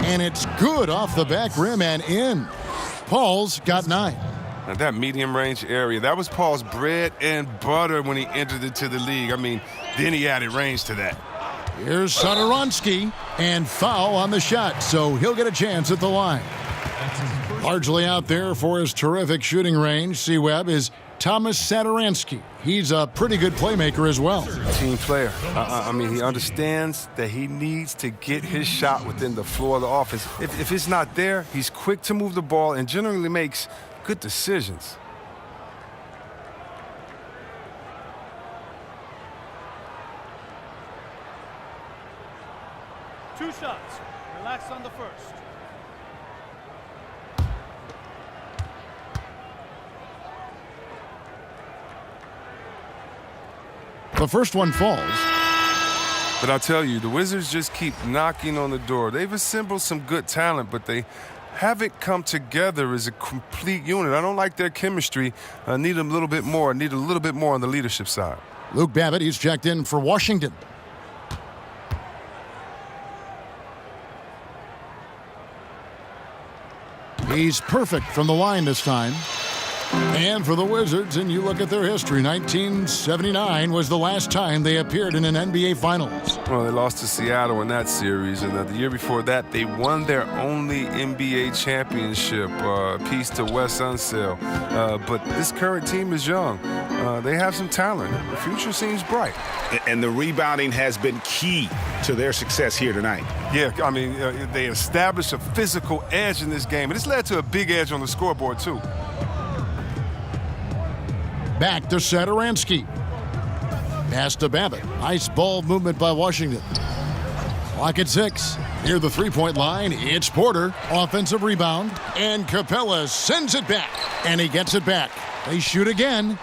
And it's good off the back rim and in. Paul's got 9. Now that medium range area, that was Paul's bread and butter when he entered into the league. I mean, then he added range to that. Here's Satoransky, and foul on the shot, so he'll get a chance at the line. Largely out there for his terrific shooting range, C-Web, is Thomas Satoransky. He's a pretty good playmaker as well. Team player. I mean, he understands that he needs to get his shot within the floor of the offense. If it's not there, he's quick to move the ball and generally makes good decisions. Two shots. Relax on the first. The first one falls. But I'll tell you, the Wizards just keep knocking on the door. They've assembled some good talent, but they haven't come together as a complete unit. I don't like their chemistry. I need them a little bit more. I need a little bit more on the leadership side. Luke Babbitt, he's checked in for Washington. He's perfect from the line this time. And for the Wizards, and you look at their history, 1979 was the last time they appeared in an NBA Finals. Well, they lost to Seattle in that series, and the year before that, they won their only NBA championship, piece to Wes Unseld. But this current team is young. They have some talent. The future seems bright. And the rebounding has been key to their success here tonight. Yeah, I mean, they established a physical edge in this game, and it's led to a big edge on the scoreboard, too. Back to Satoransky. Pass to Babbitt. Nice ball movement by Washington. Clock at 6. Near the three-point line, it's Porter. Offensive rebound. And Capella sends it back. And he gets it back. They shoot again.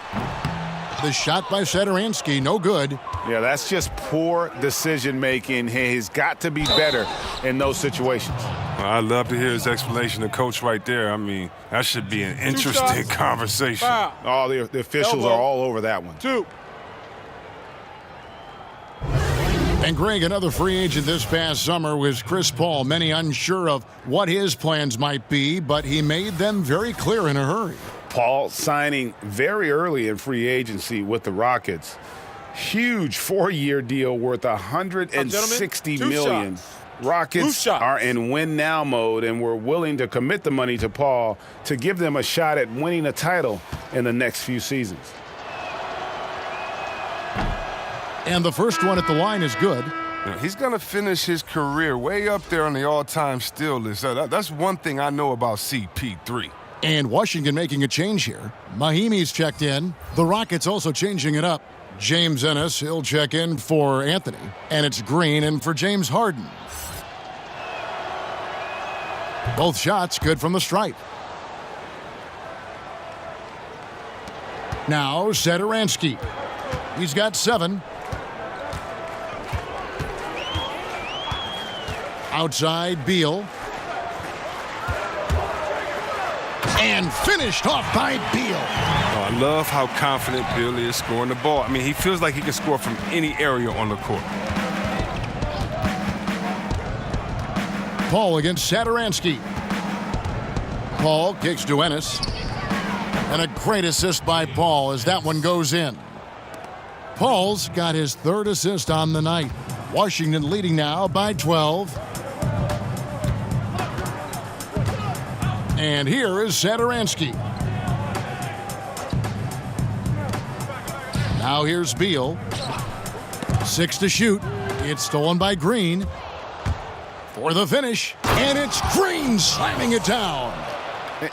The shot by Satoransky, no good. Yeah, that's just poor decision-making. He's got to be better in those situations. I'd love to hear his explanation to Coach right there. I mean, that should be an interesting conversation. Oh, the officials are all over that one. 2. And Greg, another free agent this past summer was Chris Paul. Many unsure of what his plans might be, but he made them very clear in a hurry. Paul signing very early in free agency with the Rockets. Huge 4-year deal worth $160 million. Rockets are in win-now mode, and we're willing to commit the money to Paul to give them a shot at winning a title in the next few seasons. And the first one at the line is good. He's going to finish his career way up there on the all-time steal list. That's one thing I know about CP3. And Washington making a change here. Mahimi's checked in. The Rockets also changing it up. James Ennis, he'll check in for Anthony. And it's Green in for James Harden. Both shots good from the stripe. Now Satoransky. He's got 7. Outside Beal. And finished off by Beal. Oh, I love how confident Beal is scoring the ball. I mean, he feels like he can score from any area on the court. Paul against Satoransky. Paul kicks to Ennis. And a great assist by Paul as that one goes in. Paul's got his 3rd assist on the night. Washington leading now by 12. And here is Satoransky. Now here's Beal. 6 to shoot. It's stolen by Green. For the finish. And it's Green slamming it down.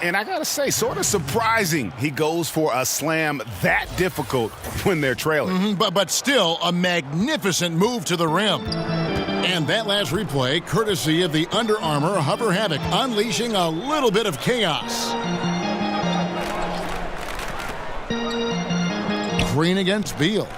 And I got to say, sort of surprising he goes for a slam that difficult when they're trailing. But still, a magnificent move to the rim. And that last replay, courtesy of the Under Armour Hover Havoc, unleashing a little bit of chaos. Green against Beal.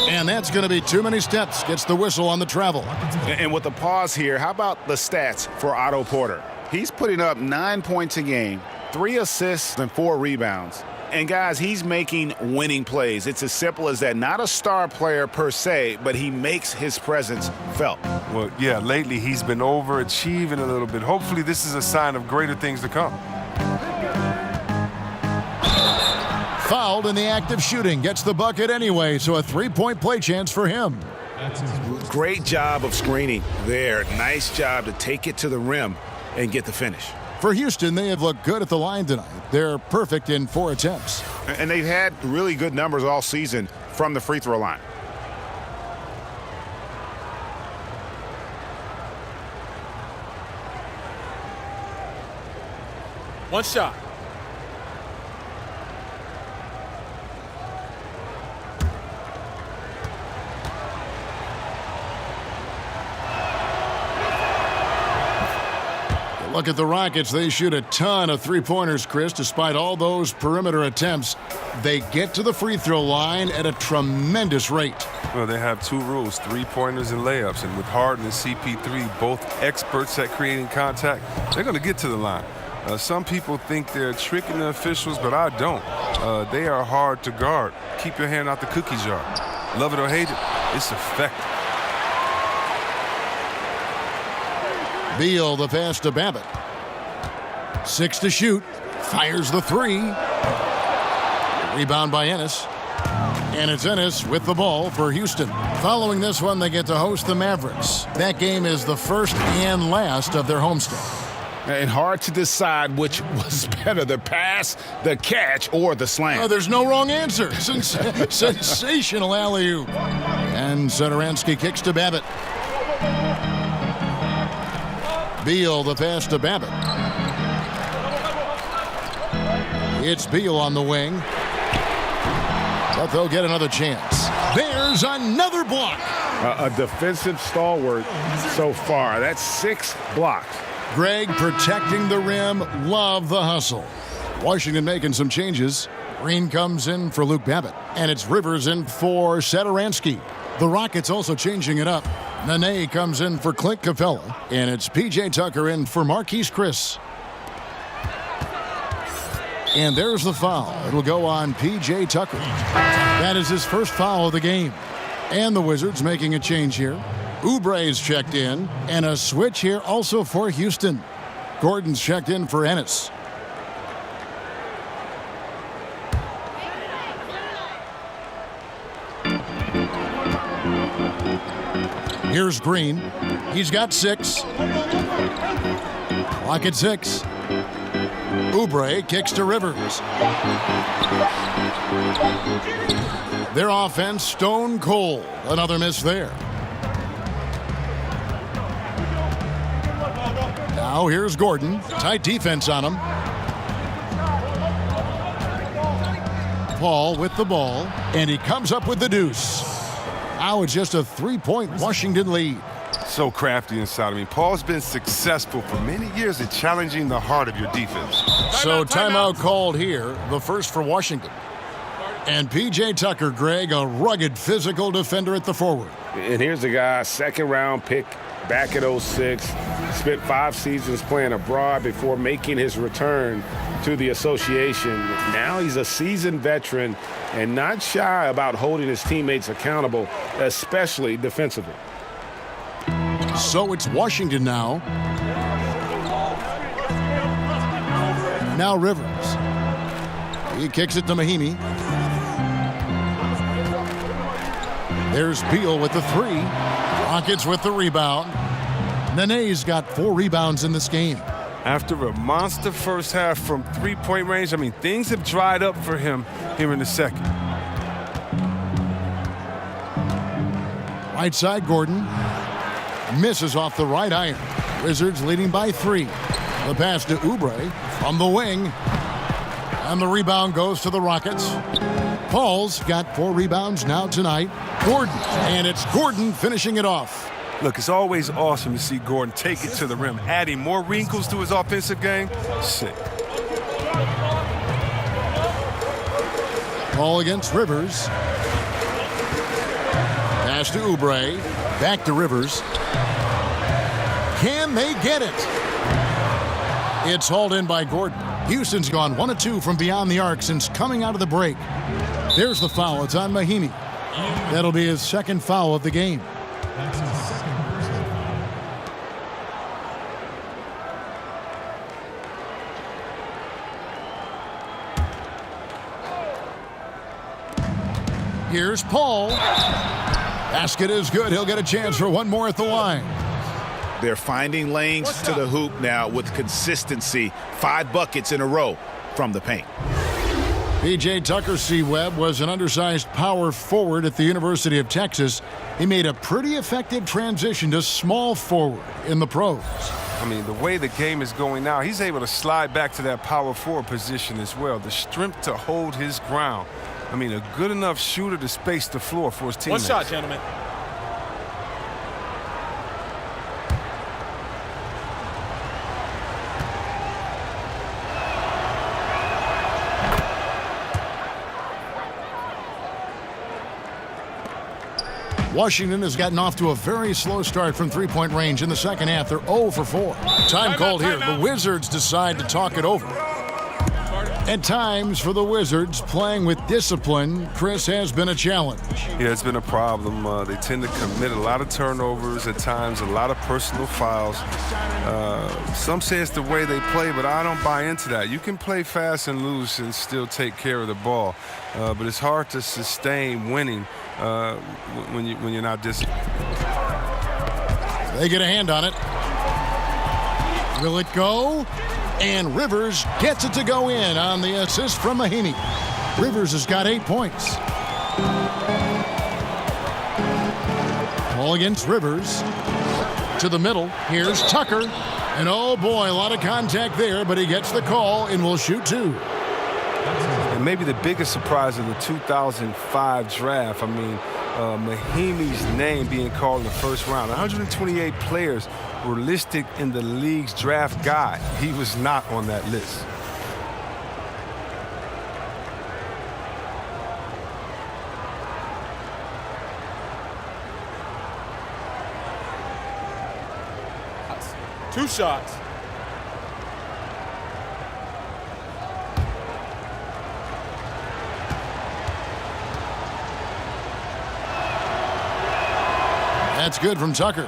And that's going to be too many steps. Gets the whistle on the travel. And with the pause here, how about the stats for Otto Porter? He's putting up 9 points a game, 3 assists, and 4 rebounds. And guys, he's making winning plays. It's as simple as that. Not a star player per se, but he makes his presence felt. Well, yeah, lately he's been overachieving a little bit. Hopefully this is a sign of greater things to come. Fouled in the act of shooting. Gets the bucket anyway, so a 3-point play chance for him. Great job of screening there. Nice job to take it to the rim and get the finish. For Houston, they have looked good at the line tonight. They're perfect in 4 attempts. And they've had really good numbers all season from the free throw line. One shot. Look at the Rockets. They shoot a ton of three-pointers, Chris. Despite all those perimeter attempts, they get to the free throw line at a tremendous rate. Well, they have 2 rules, 3-pointers and layups. And with Harden and CP3, both experts at creating contact, they're going to get to the line. Some people think they're tricking the officials, but I don't. They are hard to guard. Keep your hand out the cookie jar. Love it or hate it, it's effective. Beal, the pass to Babbitt. 6 to shoot. Fires the 3. Rebound by Ennis. And it's Ennis with the ball for Houston. Following this one, they get to host the Mavericks. That game is the first and last of their homestand. And hard to decide which was better, the pass, the catch, or the slam. Oh, there's no wrong answer. Sensational alley-oop. And Satoransky kicks to Babbitt. Beal, the pass to Babbitt. It's Beal on the wing. But they'll get another chance. There's another block. A defensive stalwart so far. That's 6 blocks. Greg protecting the rim. Love the hustle. Washington making some changes. Green comes in for Luke Babbitt. And it's Rivers in for Satoransky. The Rockets also changing it up. Nene comes in for Clint Capella. And it's P.J. Tucker in for Marquise Chris. And there's the foul. It'll go on P.J. Tucker. That is his first foul of the game. And the Wizards making a change here. Oubre's checked in. And a switch here also for Houston. Gordon's checked in for Ennis. Here's Green. He's got 6. Clock at 6. Oubre kicks to Rivers. Their offense stone cold. Another miss there. Now here's Gordon. Tight defense on him. Paul with the ball. And he comes up with the deuce. Now it's just a 3-point Washington lead. So crafty inside. I mean, Paul's been successful for many years at challenging the heart of your defense. So timeout called here, the first for Washington. And P.J. Tucker, Greg, a rugged physical defender at the forward. And here's a guy, 2nd-round pick back at 06. Spent 5 seasons playing abroad before making his return to the association. Now he's a seasoned veteran and not shy about holding his teammates accountable, especially defensively. So it's Washington now. Now Rivers. He kicks it to Mahimi. There's Beal with the 3. Rockets with the rebound. Nene's got 4 rebounds in this game. After a monster first half from 3-point range, I mean, things have dried up for him here in the second. Right side, Gordon. Misses off the right iron. Wizards leading by 3. The pass to Oubre from the wing. And the rebound goes to the Rockets. Paul's got 4 rebounds now tonight. Gordon, and it's Gordon finishing it off. Look, it's always awesome to see Gordon take it to the rim, adding more wrinkles to his offensive game. Sick. Ball against Rivers. Pass to Oubre. Back to Rivers. Can they get it? It's hauled in by Gordon. Houston's gone 1 of 2 from beyond the arc since coming out of the break. There's the foul. It's on Mahinmi. That'll be his second foul of the game. Here's Paul. Basket is good. He'll get a chance for one more at the line. They're finding lanes to the hoop now with consistency. 5 buckets in a row from the paint. P.J. Tucker C-Webb was an undersized power forward at the University of Texas. He made a pretty effective transition to small forward in the pros. I mean, the way the game is going now, he's able to slide back to that power forward position as well. The strength to hold his ground. I mean, a good enough shooter to space the floor for his teammates. One shot, gentlemen. Washington has gotten off to a very slow start from three-point range in the second half. They're 0 for 4. Time called here. The Wizards decide to talk it over. At times for the Wizards, playing with discipline, Chris, has been a challenge. Yeah, it's been a problem. They tend to commit a lot of turnovers at times, a lot of personal fouls. Some say it's the way they play, but I don't buy into that. You can play fast and loose and still take care of the ball, but it's hard to sustain winning when you're not disciplined. They get a hand on it. Will it go? And Rivers gets it to go in on the assist from Mahinmi. Rivers has got 8 points. Ball against Rivers. To the middle. Here's Tucker. And oh boy, a lot of contact there, but he gets the call and will shoot 2. And maybe the biggest surprise of the 2005 draft, I mean, Mahinmi's name being called in the first round. 128 players were listed in the league's draft guide. He was not on that list. Two shots. That's good from Tucker.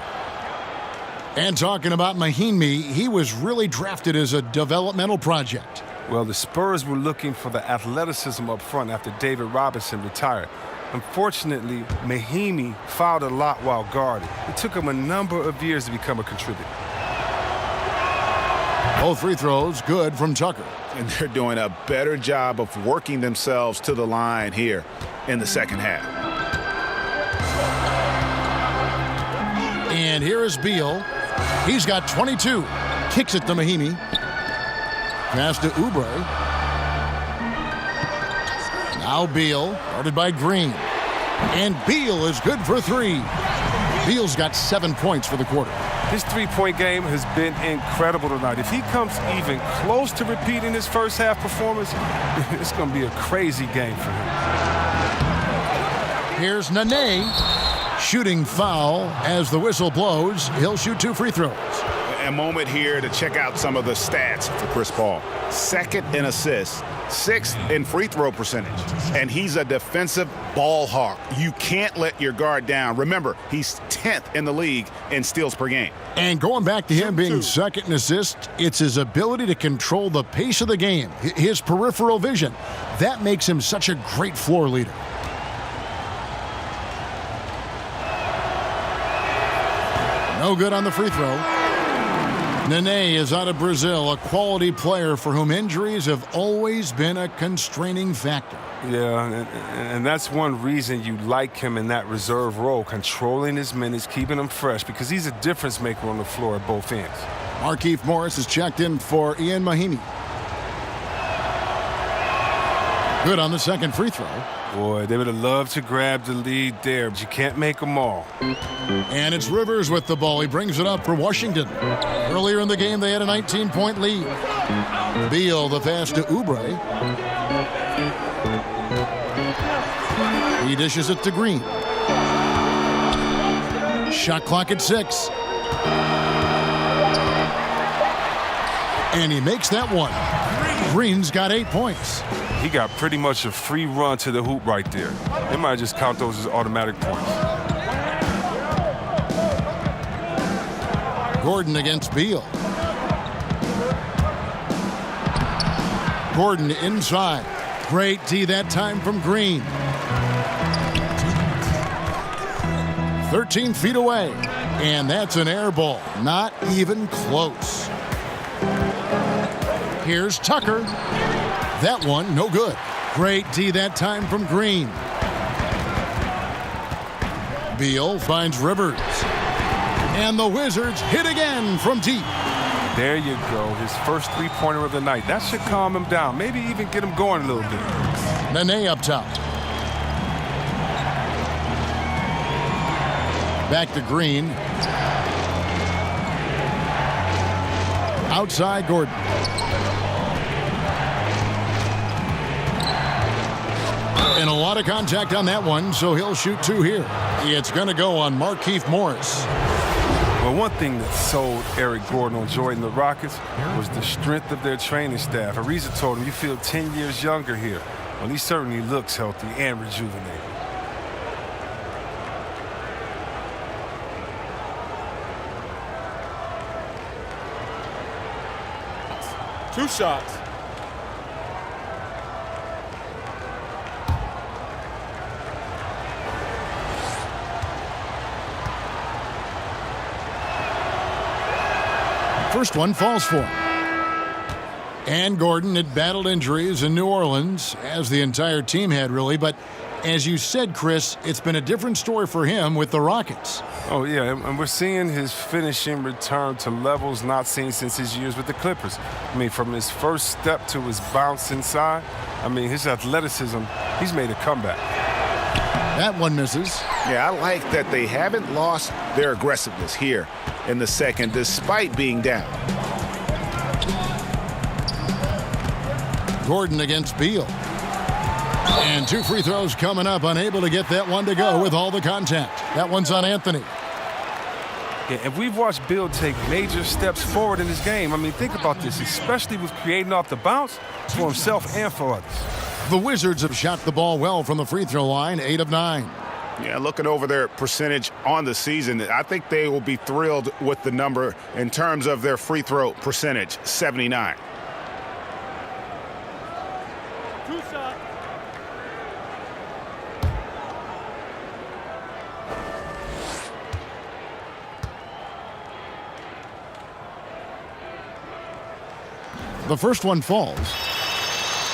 And talking about Mahinmi, he was really drafted as a developmental project. Well, the Spurs were looking for the athleticism up front after David Robinson retired. Unfortunately, Mahinmi fouled a lot while guarding. It took him a number of years to become a contributor. Both free throws good from Tucker. And they're doing a better job of working themselves to the line here in the second half. And here is Beal. He's got 22. Kicks it to Mahinmi. Pass to Oubre. Now Beal, guarded by Green. And Beal is good for 3. Beal's got 7 points for the quarter. His three-point game has been incredible tonight. If he comes even close to repeating his first half performance, it's going to be a crazy game for him. Here's Nene. Shooting foul as the whistle blows. He'll shoot 2 free throws. A moment here to check out some of the stats for Chris Paul. 2nd in assists, 6th in free throw percentage, and he's a defensive ball hawk. You can't let your guard down. Remember, he's 10th in the league in steals per game. And going back to him being 2nd in assists, it's his ability to control the pace of the game, his peripheral vision. That makes him such a great floor leader. No good on the free throw. Nene is out of Brazil, a quality player for whom injuries have always been a constraining factor. Yeah, and that's one reason you like him in that reserve role, controlling his minutes, keeping him fresh, because he's a difference maker on the floor at both ends. Markieff Morris is checked in for Ian Mahinmi. Good on the second free throw. Boy, they would have loved to grab the lead there, but you can't make them all. And it's Rivers with the ball. He brings it up for Washington. Earlier in the game, they had a 19-point lead. Beal, the pass to Oubre. He dishes it to Green. Shot clock at 6. And he makes that one. Green's got 8 points. He got pretty much a free run to the hoop right there. They might just count those as automatic points. Gordon against Beal. Gordon inside. Great D that time from Green. 13 feet away. And that's an air ball. Not even close. Here's Tucker. That one, no good. Great D that time from Green. Beal finds Rivers. And the Wizards hit again from deep. There you go, his first three-pointer of the night. That should calm him down, maybe even get him going a little bit. Nene up top. Back to Green. Outside Gordon. And a lot of contact on that one, so he'll shoot 2 here. It's going to go on Markieff Morris. Well, one thing that sold Eric Gordon on joining the Rockets was the strength of their training staff. Ariza told him, you feel 10 years younger here. Well, he certainly looks healthy and rejuvenated. Two shots. First one falls for him. And Gordon had battled injuries in New Orleans, as the entire team had, really. But as you said, Chris, it's been a different story for him with the Rockets. Oh, yeah, and we're seeing his finishing return to levels not seen since his years with the Clippers. I mean, from his first step to his bounce inside, I mean, his athleticism, he's made a comeback. That one misses. Yeah, I like that they haven't lost their aggressiveness here in the second, despite being down. Gordon against Beal. And 2 free throws coming up, unable to get that one to go with all the contact. That one's on Anthony. Yeah, and we've watched Beal take major steps forward in his game. I mean, think about this, especially with creating off the bounce for himself and for others. The Wizards have shot the ball well from the free throw line, 8 of 9. Yeah, looking over their percentage on the season, I think they will be thrilled with the number in terms of their free throw percentage, 79. Two shots. The first one falls.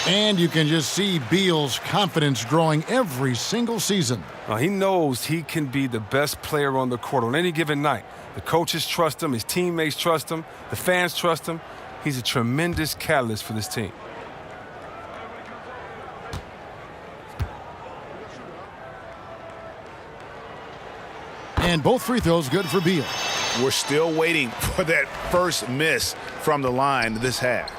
And you can just see Beal's confidence growing every single season. Now, he knows he can be the best player on the court on any given night. The coaches trust him, his teammates trust him, the fans trust him. He's a tremendous catalyst for this team. And both free throws good for Beal. We're still waiting for that first miss from the line this half.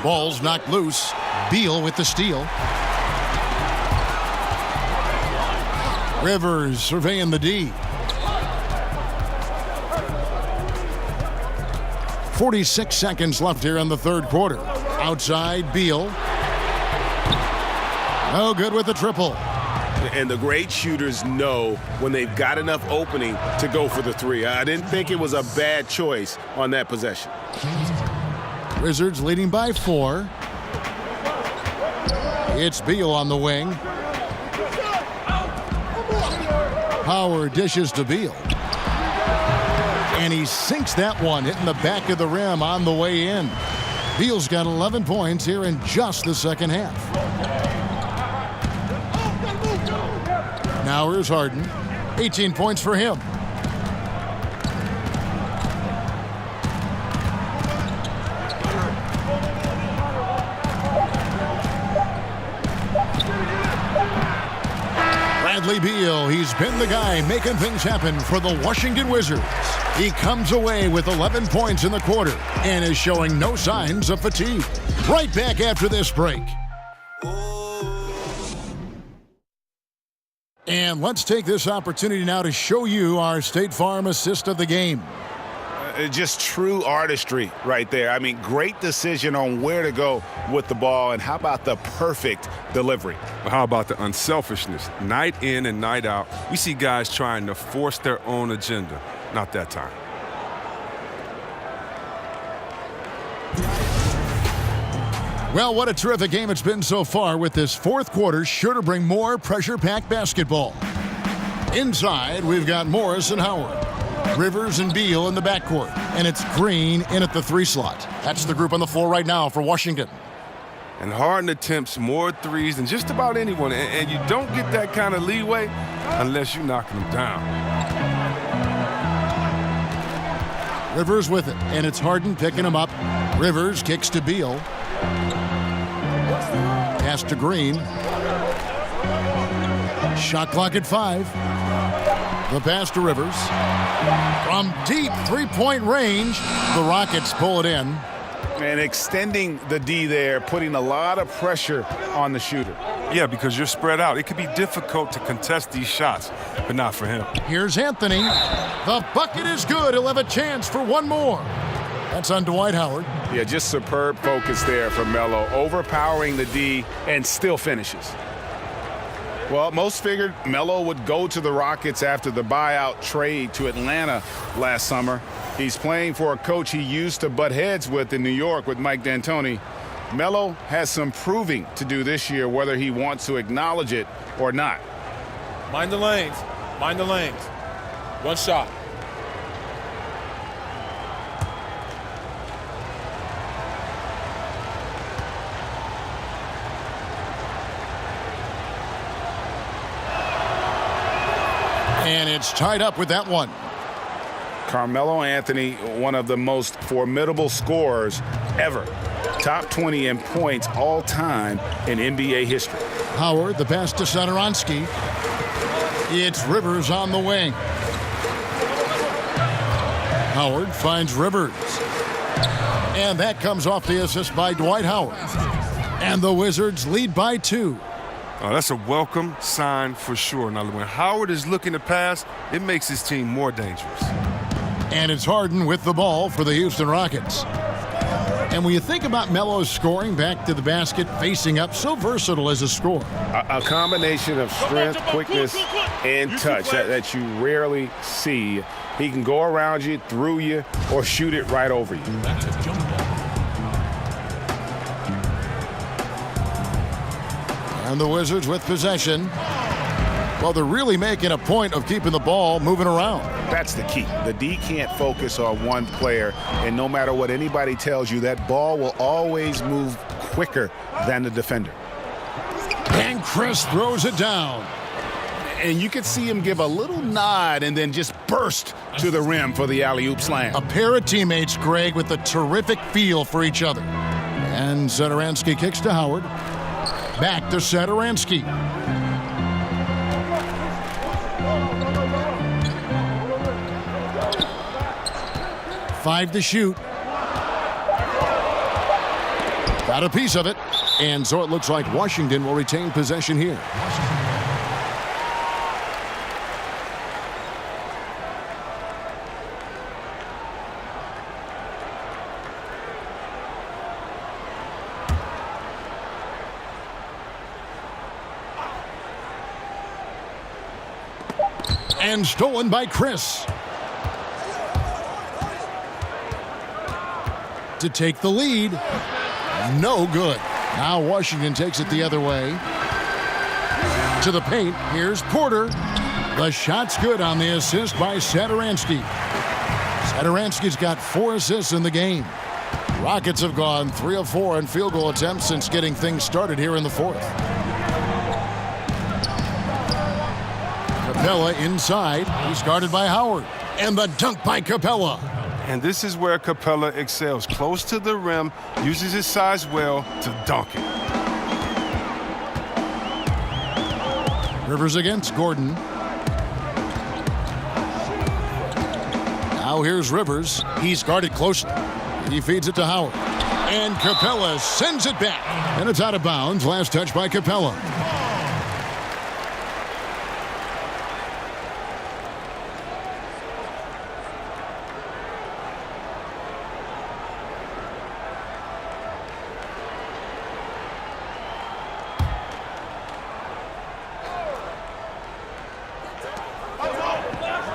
Ball's knocked loose. Beal with the steal. Rivers surveying the D. 46 seconds left here in the third quarter. Outside, Beal. No good with the triple. And the great shooters know when they've got enough opening to go for the three. I didn't think it was a bad choice on that possession. Wizards leading by 4. It's Beal on the wing. Howard dishes to Beal. And he sinks that one, hitting the back of the rim on the way in. Beal's got 11 points here in just the second half. Now here's Harden. 18 points for him. Bradley Beal, he's been the guy making things happen for the Washington Wizards. He comes away with 11 points in the quarter and is showing no signs of fatigue. Right back after this break. And let's take this opportunity now to show you our State Farm assist of the game. Just true artistry right there. I mean, great decision on where to go with the ball, and how about the perfect delivery? Well, how about the unselfishness? Night in and night out, we see guys trying to force their own agenda. Not that time. Well, what a terrific game it's been so far, with this fourth quarter sure to bring more pressure-packed basketball. Inside, we've got Morris and Howard, Rivers and Beal in the backcourt, and it's Green in at the 3 slot. That's the group on the floor right now for Washington. And Harden attempts more threes than just about anyone, and you don't get that kind of leeway unless you're knocking them down. Rivers with it, and it's Harden picking him up. Rivers kicks to Beal. Pass to Green. Shot clock at 5. The pass to Rivers. From deep three-point range, the Rockets pull it in. And extending the D there, putting a lot of pressure on the shooter. Yeah, because you're spread out. It could be difficult to contest these shots, but not for him. Here's Anthony. The bucket is good. He'll have a chance for one more. That's on Dwight Howard. Yeah, just superb focus there for Melo, overpowering the D and still finishes. Well, most figured Melo would go to the Rockets after the buyout trade to Atlanta last summer. He's playing for a coach he used to butt heads with in New York with Mike D'Antoni. Melo has some proving to do this year, whether he wants to acknowledge it or not. Mind the lanes. Mind the lanes. One shot. And it's tied up with that one. Carmelo Anthony, one of the most formidable scorers ever. Top 20 in points all time in NBA history. Howard, the pass to Satoransky. It's Rivers on the wing. Howard finds Rivers. And that comes off the assist by Dwight Howard. And the Wizards lead by 2. Oh, that's a welcome sign for sure. Now, when Howard is looking to pass, it makes his team more dangerous. And it's Harden with the ball for the Houston Rockets. And when you think about Melo's scoring back to the basket, facing up, so versatile as a scorer. A combination of strength, quickness, and touch that you rarely see. He can go around you, through you, or shoot it right over you. And the Wizards with possession. Well, they're really making a point of keeping the ball moving around. That's the key. The D can't focus on one player, and no matter what anybody tells you, that ball will always move quicker than the defender. And Chris throws it down. And you could see him give a little nod and then just burst to the rim for the alley-oop slam. A pair of teammates, Greg, with a terrific feel for each other. And Satoransky kicks to Howard. Back to Satoransky. Five to shoot. Got a piece of it. And so it looks like Washington will retain possession here. And stolen by Chris. To take the lead. No good. Now Washington takes it the other way. To the paint. Here's Porter. The shot's good on the assist by Satoransky. Satoransky's got 4 assists in the game. Rockets have gone 3 of 4 in field goal attempts since getting things started here in the 4th. Capella inside. He's guarded by Howard. And the dunk by Capella. And this is where Capella excels. Close to the rim, uses his size well to dunk it. Rivers against Gordon. Now here's Rivers. He's guarded closely. He feeds it to Howard. And Capella sends it back. And it's out of bounds. Last touch by Capella.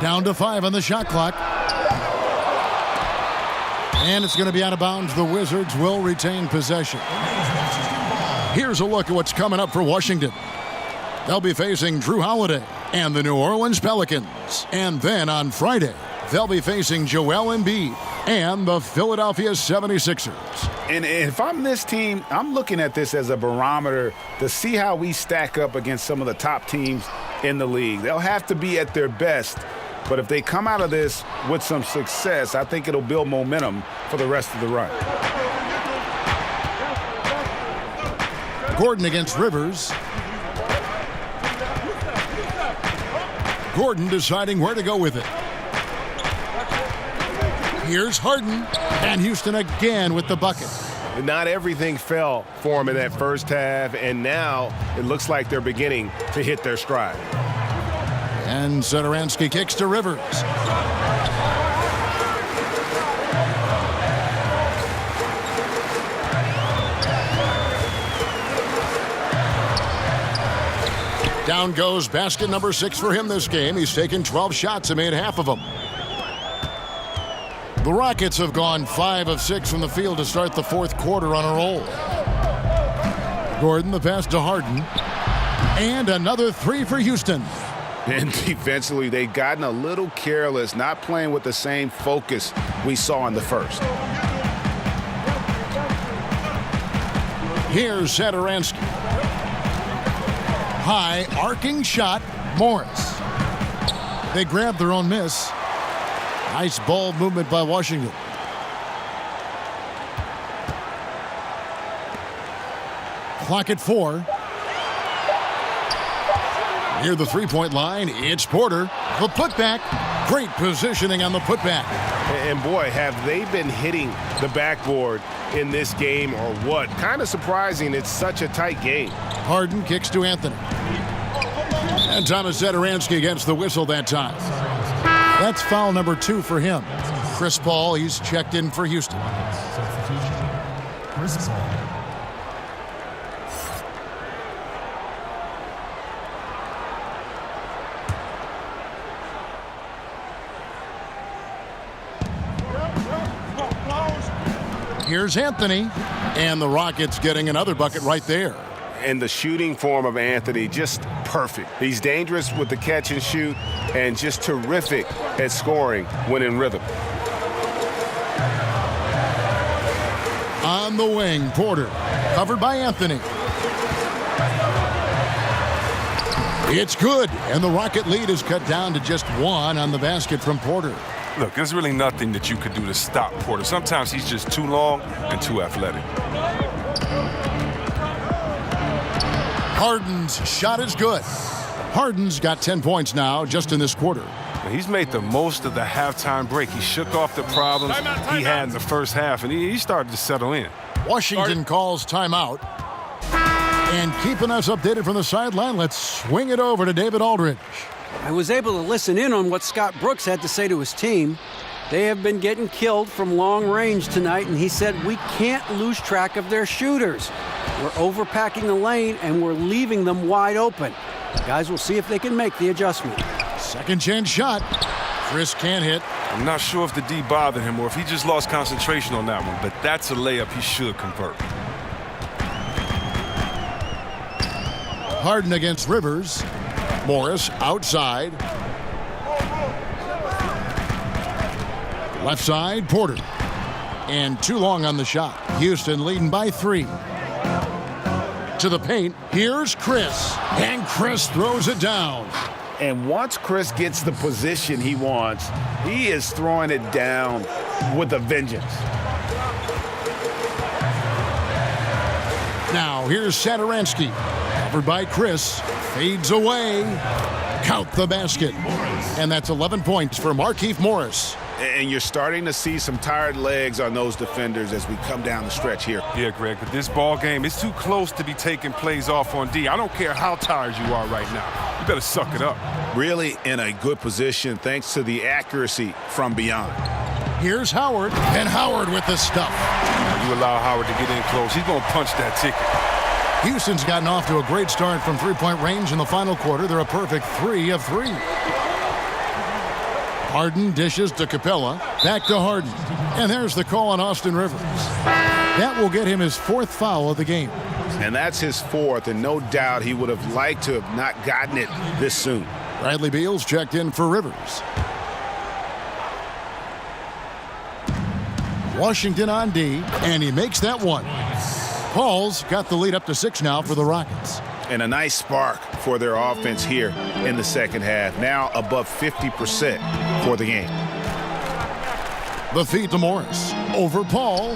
Down to 5 on the shot clock. And it's going to be out of bounds. The Wizards will retain possession. Here's a look at what's coming up for Washington. They'll be facing Drew Holiday and the New Orleans Pelicans. And then on Friday, they'll be facing Joel Embiid and the Philadelphia 76ers. And if I'm this team, I'm looking at this as a barometer to see how we stack up against some of the top teams in the league. They'll have to be at their best. But if they come out of this with some success, I think it'll build momentum for the rest of the run. Gordon against Rivers. Gordon deciding where to go with it. Here's Harden. And Houston again with the bucket. Not everything fell for him in that first half, and now it looks like they're beginning to hit their stride. And Satoransky kicks to Rivers. Down goes basket number 6 for him this game. He's taken 12 shots and made half of them. The Rockets have gone 5 of 6 from the field to start the 4th quarter on a roll. Gordon, the pass to Harden. And another 3 for Houston. And defensively, they've gotten a little careless, not playing with the same focus we saw in the first. Here's Satoransky. High arcing shot, Morris. They grab their own miss. Nice ball movement by Washington. Clock at 4. Near the three-point line, it's Porter. The putback. Great positioning on the putback. And boy, have they been hitting the backboard in this game or what? Kind of surprising. It's such a tight game. Harden kicks to Anthony. And Thomas Satoransky gets the whistle that time. That's foul number 2 for him. Chris Paul, he's checked in for Houston. Chris Paul. Here's Anthony, and the Rockets getting another bucket right there. And the shooting form of Anthony, just perfect. He's dangerous with the catch and shoot and just terrific at scoring when in rhythm. On the wing, Porter, covered by Anthony. It's good, and the Rocket lead is cut down to just 1 on the basket from Porter. Look, there's really nothing that you could do to stop Porter. Sometimes he's just too long and too athletic. Harden's shot is good. Harden's got 10 points now just in this quarter. He's made the most of the halftime break. He shook off the problems he had in the first half, and he started to settle in. Washington calls timeout. And keeping us updated from the sideline, let's swing it over to David Aldridge. I was able to listen in on what Scott Brooks had to say to his team. They have been getting killed from long range tonight, and he said, we can't lose track of their shooters. We're overpacking the lane, and we're leaving them wide open. The guys will see if they can make the adjustment. Second chance shot. Chris can't hit. I'm not sure if the D bothered him or if he just lost concentration on that one, but that's a layup he should convert. Harden against Rivers. Morris outside. Left side, Porter. And too long on the shot. Houston leading by 3. To the paint, here's Chris. And Chris throws it down. And once Chris gets the position he wants, he is throwing it down with a vengeance. Now here's Satoransky. Covered by Chris. Fades away. Count the basket. And that's 11 points for Markieff Morris. And you're starting to see some tired legs on those defenders as we come down the stretch here. Yeah, Greg, but this ball game is too close to be taking plays off on D. I don't care how tired you are right now. You better suck it up. Really in a good position thanks to the accuracy from beyond. Here's Howard, and Howard with the stuff. You allow Howard to get in close, he's going to punch that ticket. Houston's gotten off to a great start from three-point range in the final quarter. They're a perfect 3 of 3. Harden dishes to Capella. Back to Harden. And there's the call on Austin Rivers. That will get him his 4th foul of the game. And that's his 4th, and no doubt he would have liked to have not gotten it this soon. Bradley Beal's checked in for Rivers. Washington on D, and he makes that one. Paul's got the lead up to 6 now for the Rockets. And a nice spark for their offense here in the second half. Now above 50% for the game. The feed to Morris. Over Paul.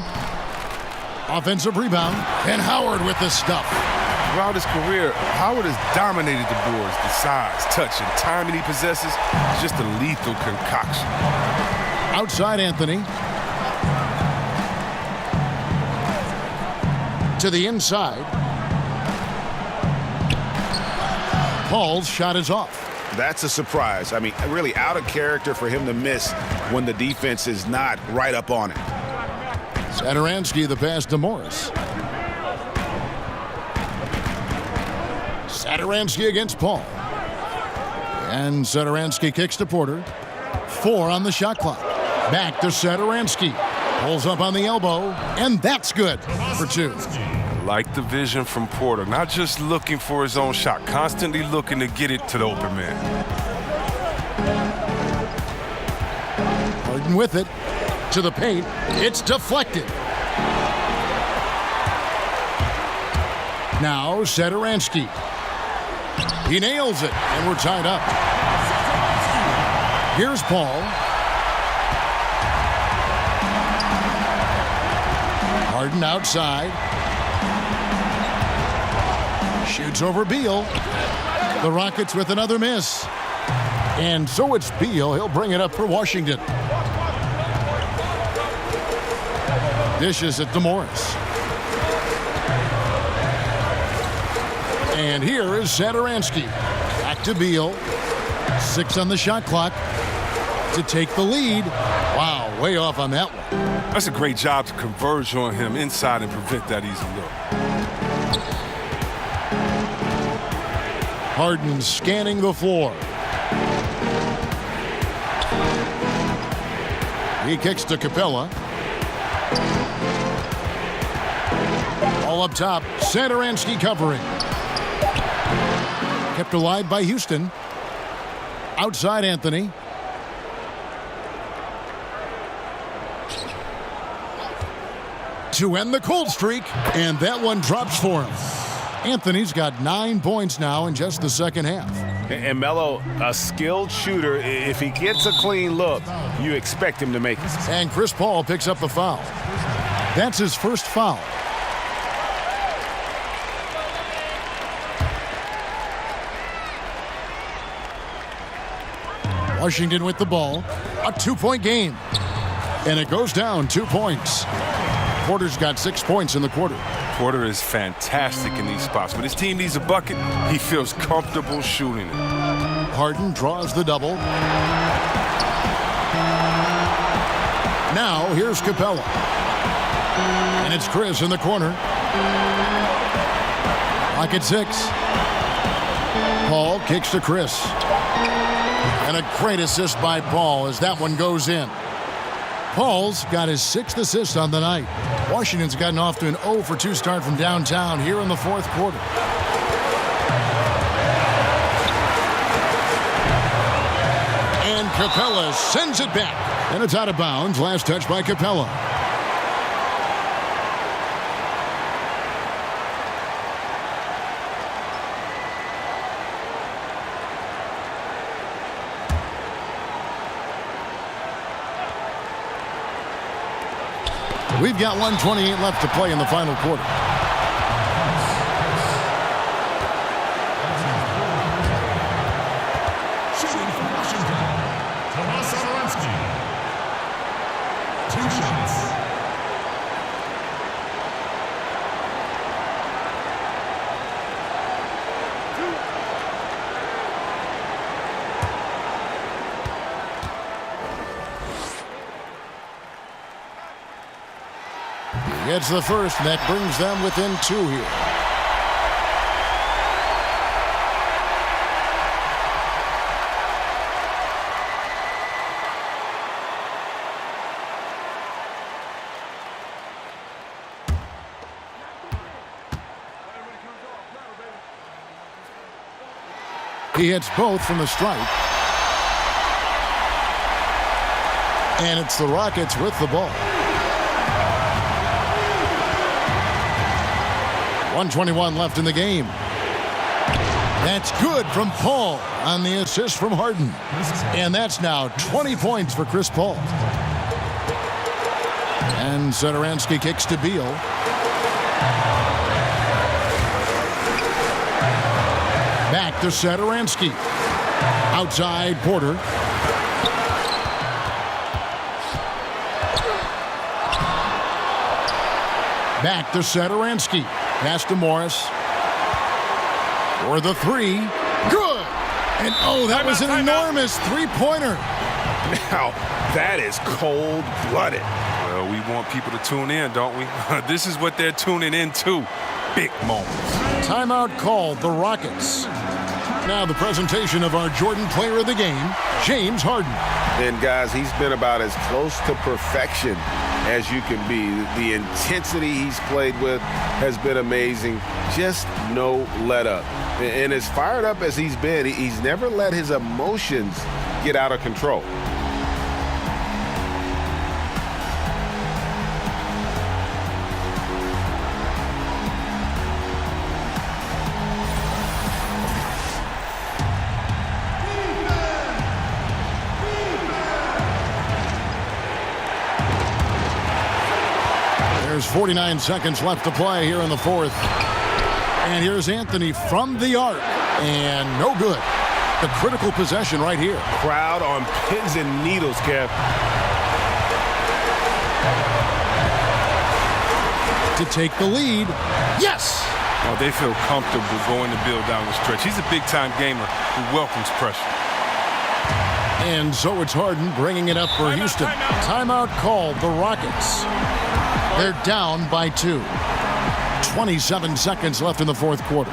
Offensive rebound. And Howard with the stuff. Throughout his career, Howard has dominated the boards. The size, touch, and timing he possesses is just a lethal concoction. Outside Anthony. To the inside. Paul's shot is off. That's a surprise. I mean, really out of character for him to miss when the defense is not right up on it. Satoransky the pass to Morris. Satoransky against Paul. And Satoransky kicks to Porter. 4 on the shot clock. Back to Satoransky. Pulls up on the elbow. And that's good for 2. Like the vision from Porter, not just looking for his own shot, constantly looking to get it to the open man. Harden with it. To the paint. It's deflected. Now Satoransky. He nails it, and we're tied up. Here's Paul. Harden outside. Shoots over Beal. The Rockets with another miss. And so it's Beal. He'll bring it up for Washington. Dishes it to Morris. And here is Satoransky. Back to Beal. 6 on the shot clock to take the lead. Wow, way off on that one. That's a great job to converge on him inside and prevent that easy look. Harden scanning the floor. He kicks to Capella. All up top, Satoransky covering. Kept alive by Houston. Outside Anthony. To end the cold streak, and that one drops for him. Anthony's got 9 points now in just the second half. And Melo, a skilled shooter, if he gets a clean look, you expect him to make it. And Chris Paul picks up the foul. That's his first foul. Washington with the ball. A 2-point game. And it goes down 2 points. Porter's got 6 points in the quarter. Porter is fantastic in these spots. When his team needs a bucket, he feels comfortable shooting it. Harden draws the double. Now here's Capella. And it's Chris in the corner. Pocket 6. Paul kicks to Chris. And a great assist by Paul as that one goes in. Paul's got his 6th assist on the night. Washington's gotten off to an 0-for-2 start from downtown here in the 4th quarter. And Capella sends it back. And it's out of bounds. Last touch by Capella. We've got 1:28 left to play in the final quarter. Shooting from Washington, Tomas Satoransky. 2 shots. Gets the first, and that brings them within 2 here. He hits both from the stripe. And it's the Rockets with the ball. 1:21 left in the game. That's good from Paul on the assist from Harden. And that's now 20 points for Chris Paul. And Satoransky kicks to Beal. Back to Satoransky. Outside Porter. Back to Satoransky. Pass to Morris. For the 3. Good! And oh, that was an enormous three-pointer. Now, that is cold-blooded. Well, we want people to tune in, don't we? This is what they're tuning into. Big moments. Timeout called, the Rockets. Now the presentation of our Jordan Player of the Game, James Harden. And guys, he's been about as close to perfection as you can be. The intensity he's played with has been amazing. Just no let up. And as fired up as he's been, he's never let his emotions get out of control. There's 49 seconds left to play here in the fourth. And here's Anthony from the arc. And no good. The critical possession right here. Crowd on pins and needles, Kev. To take the lead. Yes! Oh, they feel comfortable going to Bill down the stretch. He's a big-time gamer who welcomes pressure. And so it's Harden bringing it up for Houston. Timeout called, the Rockets. They're down by 2. 27 seconds left in the fourth quarter.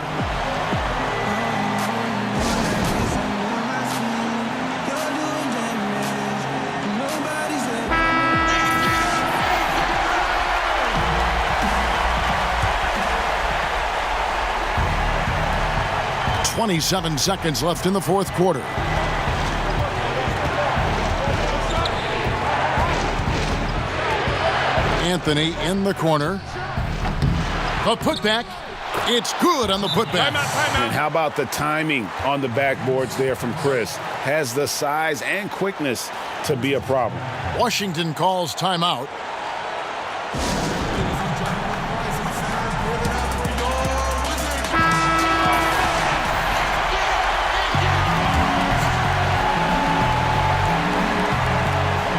.27 seconds left in the fourth quarter. Anthony in the corner. The putback. It's good on the putback. And how about the timing on the backboards there from Chris? Has the size and quickness to be a problem. Washington calls timeout.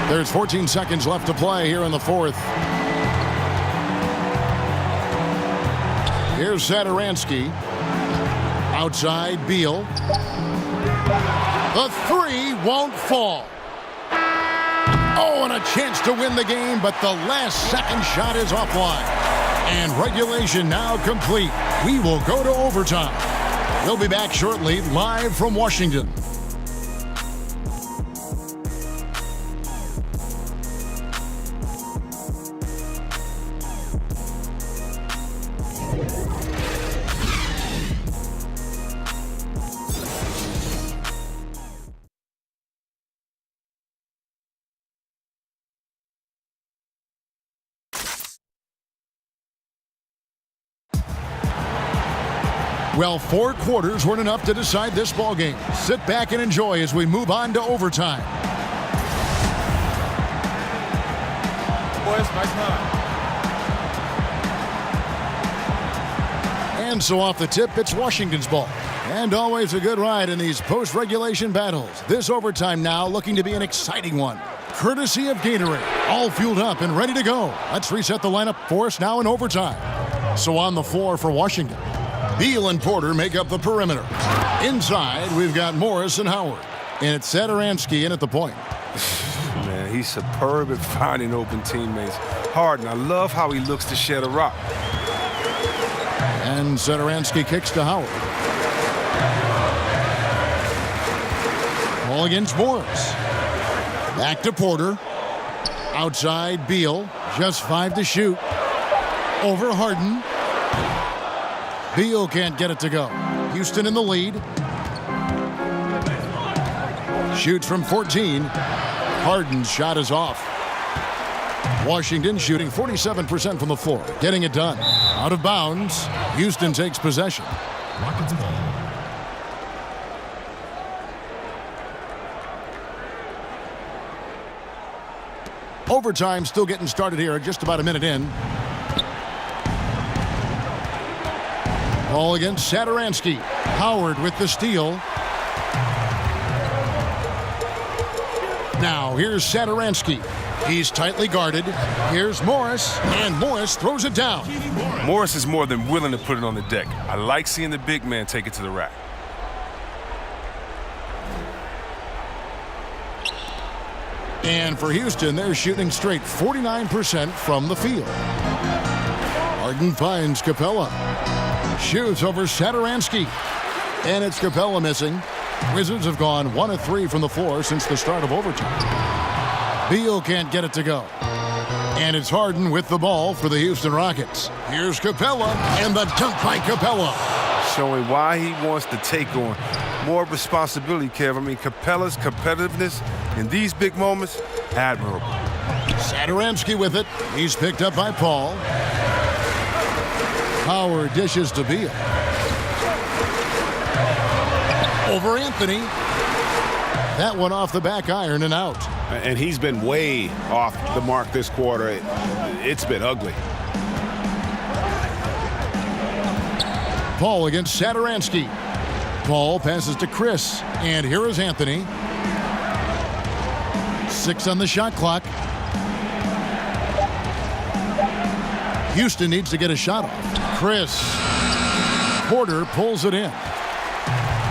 There's 14 seconds left to play here in the fourth. Here's Satoransky. Outside, Beal. The 3 won't fall. Oh, and a chance to win the game, but the last second shot is offline. And regulation now complete. We will go to overtime. We'll be back shortly, live from Washington. Well, 4 quarters weren't enough to decide this ballgame. Sit back and enjoy as we move on to overtime. Boys, nice line. And so off the tip, it's Washington's ball. And always a good ride in these post-regulation battles. This overtime now looking to be an exciting one. Courtesy of Gatorade. All fueled up and ready to go. Let's reset the lineup for us now in overtime. So on the floor for Washington, Beal and Porter make up the perimeter. Inside, we've got Morris and Howard. And it's Satoransky in at the point. Man, he's superb at finding open teammates. Harden, I love how he looks to shed a rock. And Satoransky kicks to Howard. Ball against Morris. Back to Porter. Outside Beal. Just 5 to shoot. Over Harden. Beal can't get it to go. Houston in the lead. Shoots from 14. Harden's shot is off. Washington shooting 47% from the floor. Getting it done. Out of bounds. Houston takes possession. Rockets ball. Overtime still getting started here. Just about a minute in. Ball against Satoransky. Howard with the steal. Now here's Satoransky. He's tightly guarded. Here's Morris, and Morris throws it down. Morris is more than willing to put it on the deck. I like seeing the big man take it to the rack. And for Houston, they're shooting straight 49% from the field. Harden finds Capella. Shoots over Satoransky. And it's Capella missing. Wizards have gone 1 of 3 from the floor since the start of overtime. Beal can't get it to go. And it's Harden with the ball for the Houston Rockets. Here's Capella, and the dunk by Capella. Showing why he wants to take on more responsibility, Kev. I mean, Capella's competitiveness in these big moments, admirable. Satoransky with it. He's picked up by Paul. Howard dishes to Beal. Over Anthony. That one off the back iron and out. And he's been way off the mark this quarter. It's been ugly. Paul against Satoransky. Paul passes to Chris. And here is Anthony. 6 on the shot clock. Houston needs to get a shot off. Chris. Porter pulls it in.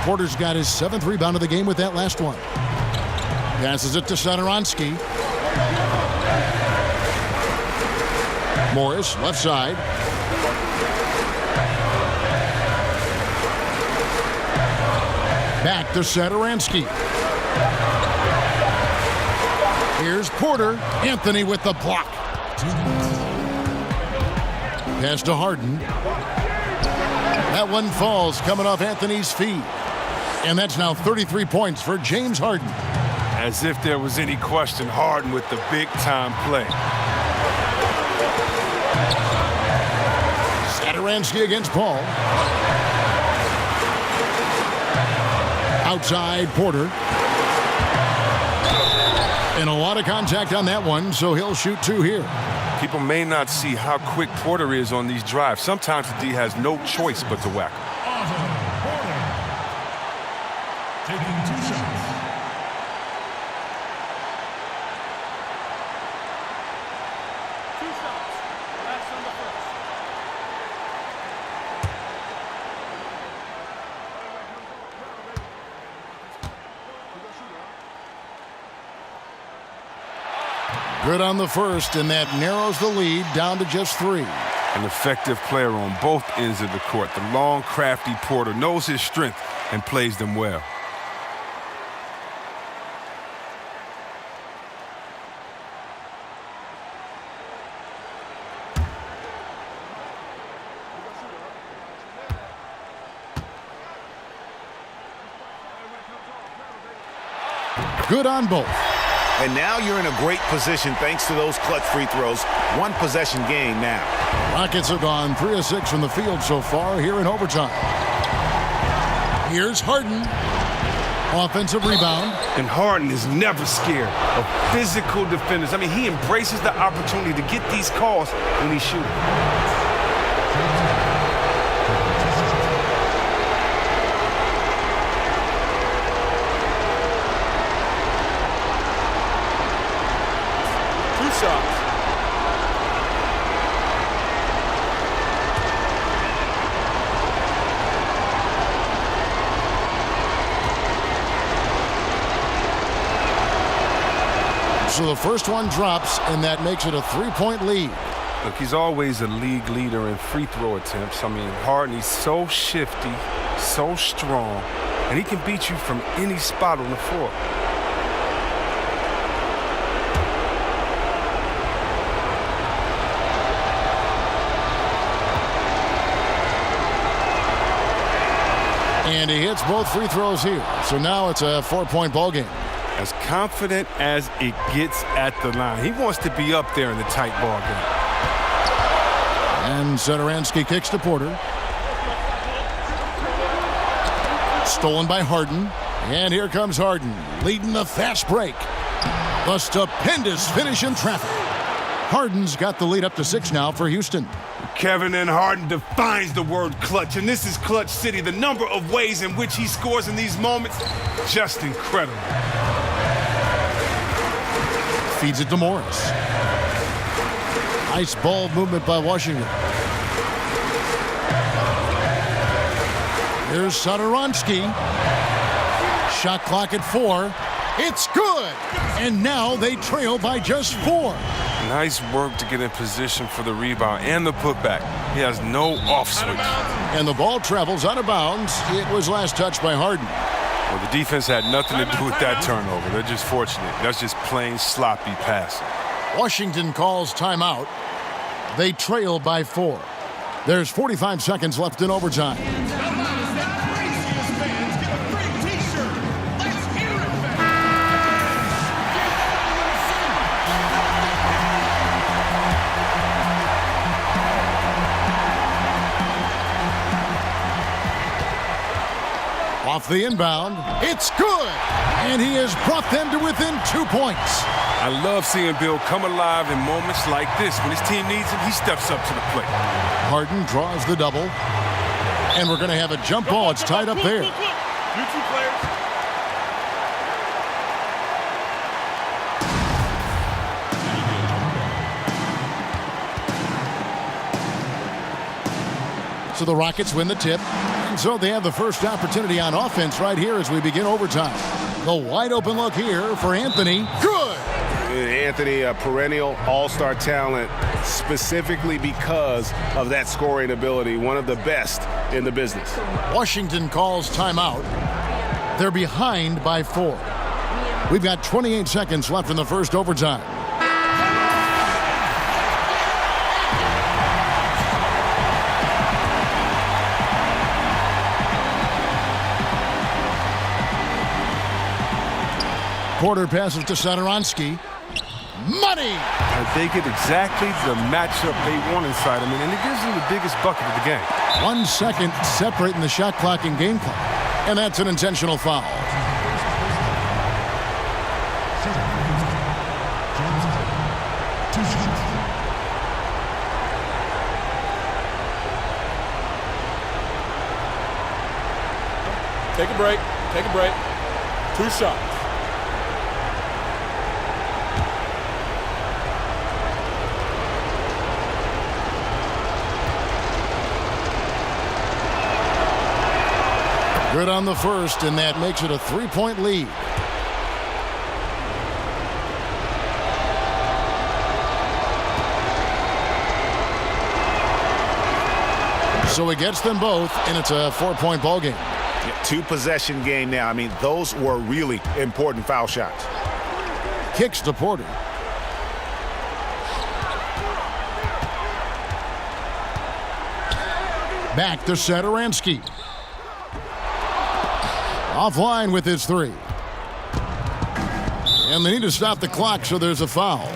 Porter's got his 7th rebound of the game with that last one. Passes it to Satoransky. Morris, left side. Back to Satoransky. Here's Porter. Anthony with the block. Pass to Harden. That one falls coming off Anthony's feet. And that's now 33 points for James Harden. As if there was any question, Harden with the big-time play. Satoransky against Paul. Outside Porter. And a lot of contact on that one, so he'll shoot 2 here. People may not see how quick Porter is on these drives. Sometimes the D has no choice but to whack him. Taking 2 shots. Last on the first. Good on the first, and that narrows the lead down to just 3. An effective player on both ends of the court. The long, crafty Porter knows his strength and plays them well. Good on both. And now you're in a great position thanks to those clutch free throws. 1 possession game now. Rockets have gone 3 of 6 from the field so far here in overtime. Here's Harden. Offensive rebound. And Harden is never scared of physical defenders. I mean, he embraces the opportunity to get these calls when he's shooting. Two shots. So the first one drops, and that makes it a 3-point lead. Look, he's always a league leader in free throw attempts. I mean, Harden, he's so shifty, so strong, and he can beat you from any spot on the floor. And he hits both free throws here. So now it's a 4-point ball game. As confident as it gets at the line. He wants to be up there in the tight ball game. And Satoransky kicks to Porter. Stolen by Harden. And here comes Harden, leading the fast break. The stupendous finish in traffic. Harden's got the lead up to 6 now for Houston. Kevin, and Harden defines the word clutch, and this is Clutch City. The number of ways in which he scores in these moments, just incredible. Feeds it to Morris. Nice ball movement by Washington. Here's Satoransky. Shot clock at 4. It's good! And now they trail by just 4. Nice work to get in position for the rebound and the putback. He has no off switch. And the ball travels out of bounds. It was last touched by Harden. Well, the defense had nothing to do with that turnover. They're just fortunate. That's just plain sloppy passing. Washington calls timeout. They trail by 4. There's 45 seconds left in overtime. Off the inbound, it's good! And he has brought them to within 2 points. I love seeing Bill come alive in moments like this. When his team needs him, he steps up to the plate. Harden draws the double. And we're going to have a jump ball. It's tied up there. You two players. So the Rockets win the tip. And so they have the first opportunity on offense right here as we begin overtime. The wide open look here for Anthony. Good! Anthony, a perennial all-star talent, specifically because of that scoring ability, one of the best in the business. Washington calls timeout. They're behind by 4. We've got 28 seconds left in the first overtime. Porter passes to Satoransky. Money! They get exactly the matchup they want inside him, and it gives them the biggest bucket of the game. 1 second separating the shot clock and game clock. And that's an intentional foul. Take a break. Take a break. 2 shots. Good on the first, and that makes it a 3-point lead. So he gets them both, and it's a 4-point ball game. Yeah, 2-possession game now. I mean, those were really important foul shots. Kicks to Porter. Back to Satoransky. Offline with his 3. And they need to stop the clock, so there's a foul.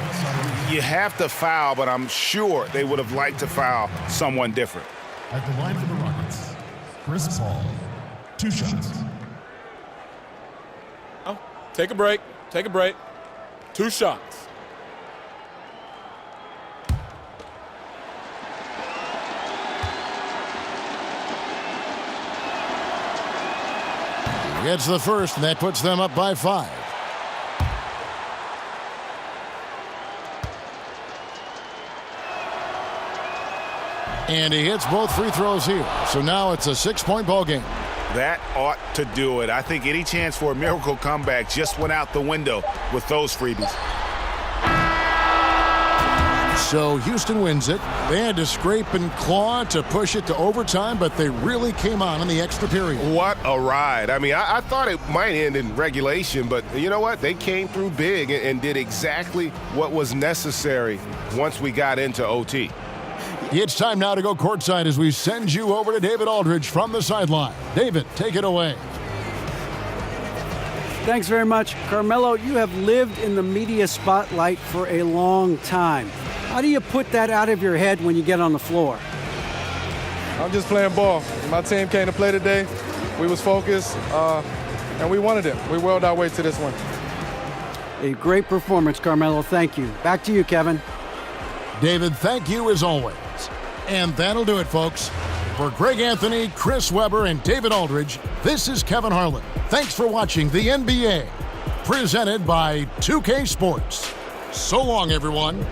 You have to foul, but I'm sure they would have liked to foul someone different. At the line for the Rockets, Chris Paul. 2 shots. Oh, take a break. Take a break. 2 shots. Gets the first, and that puts them up by 5. And he hits both free throws here. So now it's a 6-point ball game. That ought to do it. I think any chance for a miracle comeback just went out the window with those freebies. So Houston wins it. They had to scrape and claw to push it to overtime, but they really came on in the extra period. What a ride. I mean, I thought it might end in regulation, but you know what? They came through big and did exactly what was necessary once we got into OT. It's time now to go courtside as we send you over to David Aldridge from the sideline. David, take it away. Thanks very much. Carmelo, you have lived in the media spotlight for a long time. How do you put that out of your head when you get on the floor? I'm just playing ball. My team came to play today. We was focused, and we wanted it. We willed our way to this one. A great performance, Carmelo. Thank you. Back to you, Kevin. David, thank you as always. And that'll do it, folks. For Greg Anthony, Chris Webber, and David Aldridge, this is Kevin Harlan. Thanks for watching the NBA, presented by 2K Sports. So long, everyone.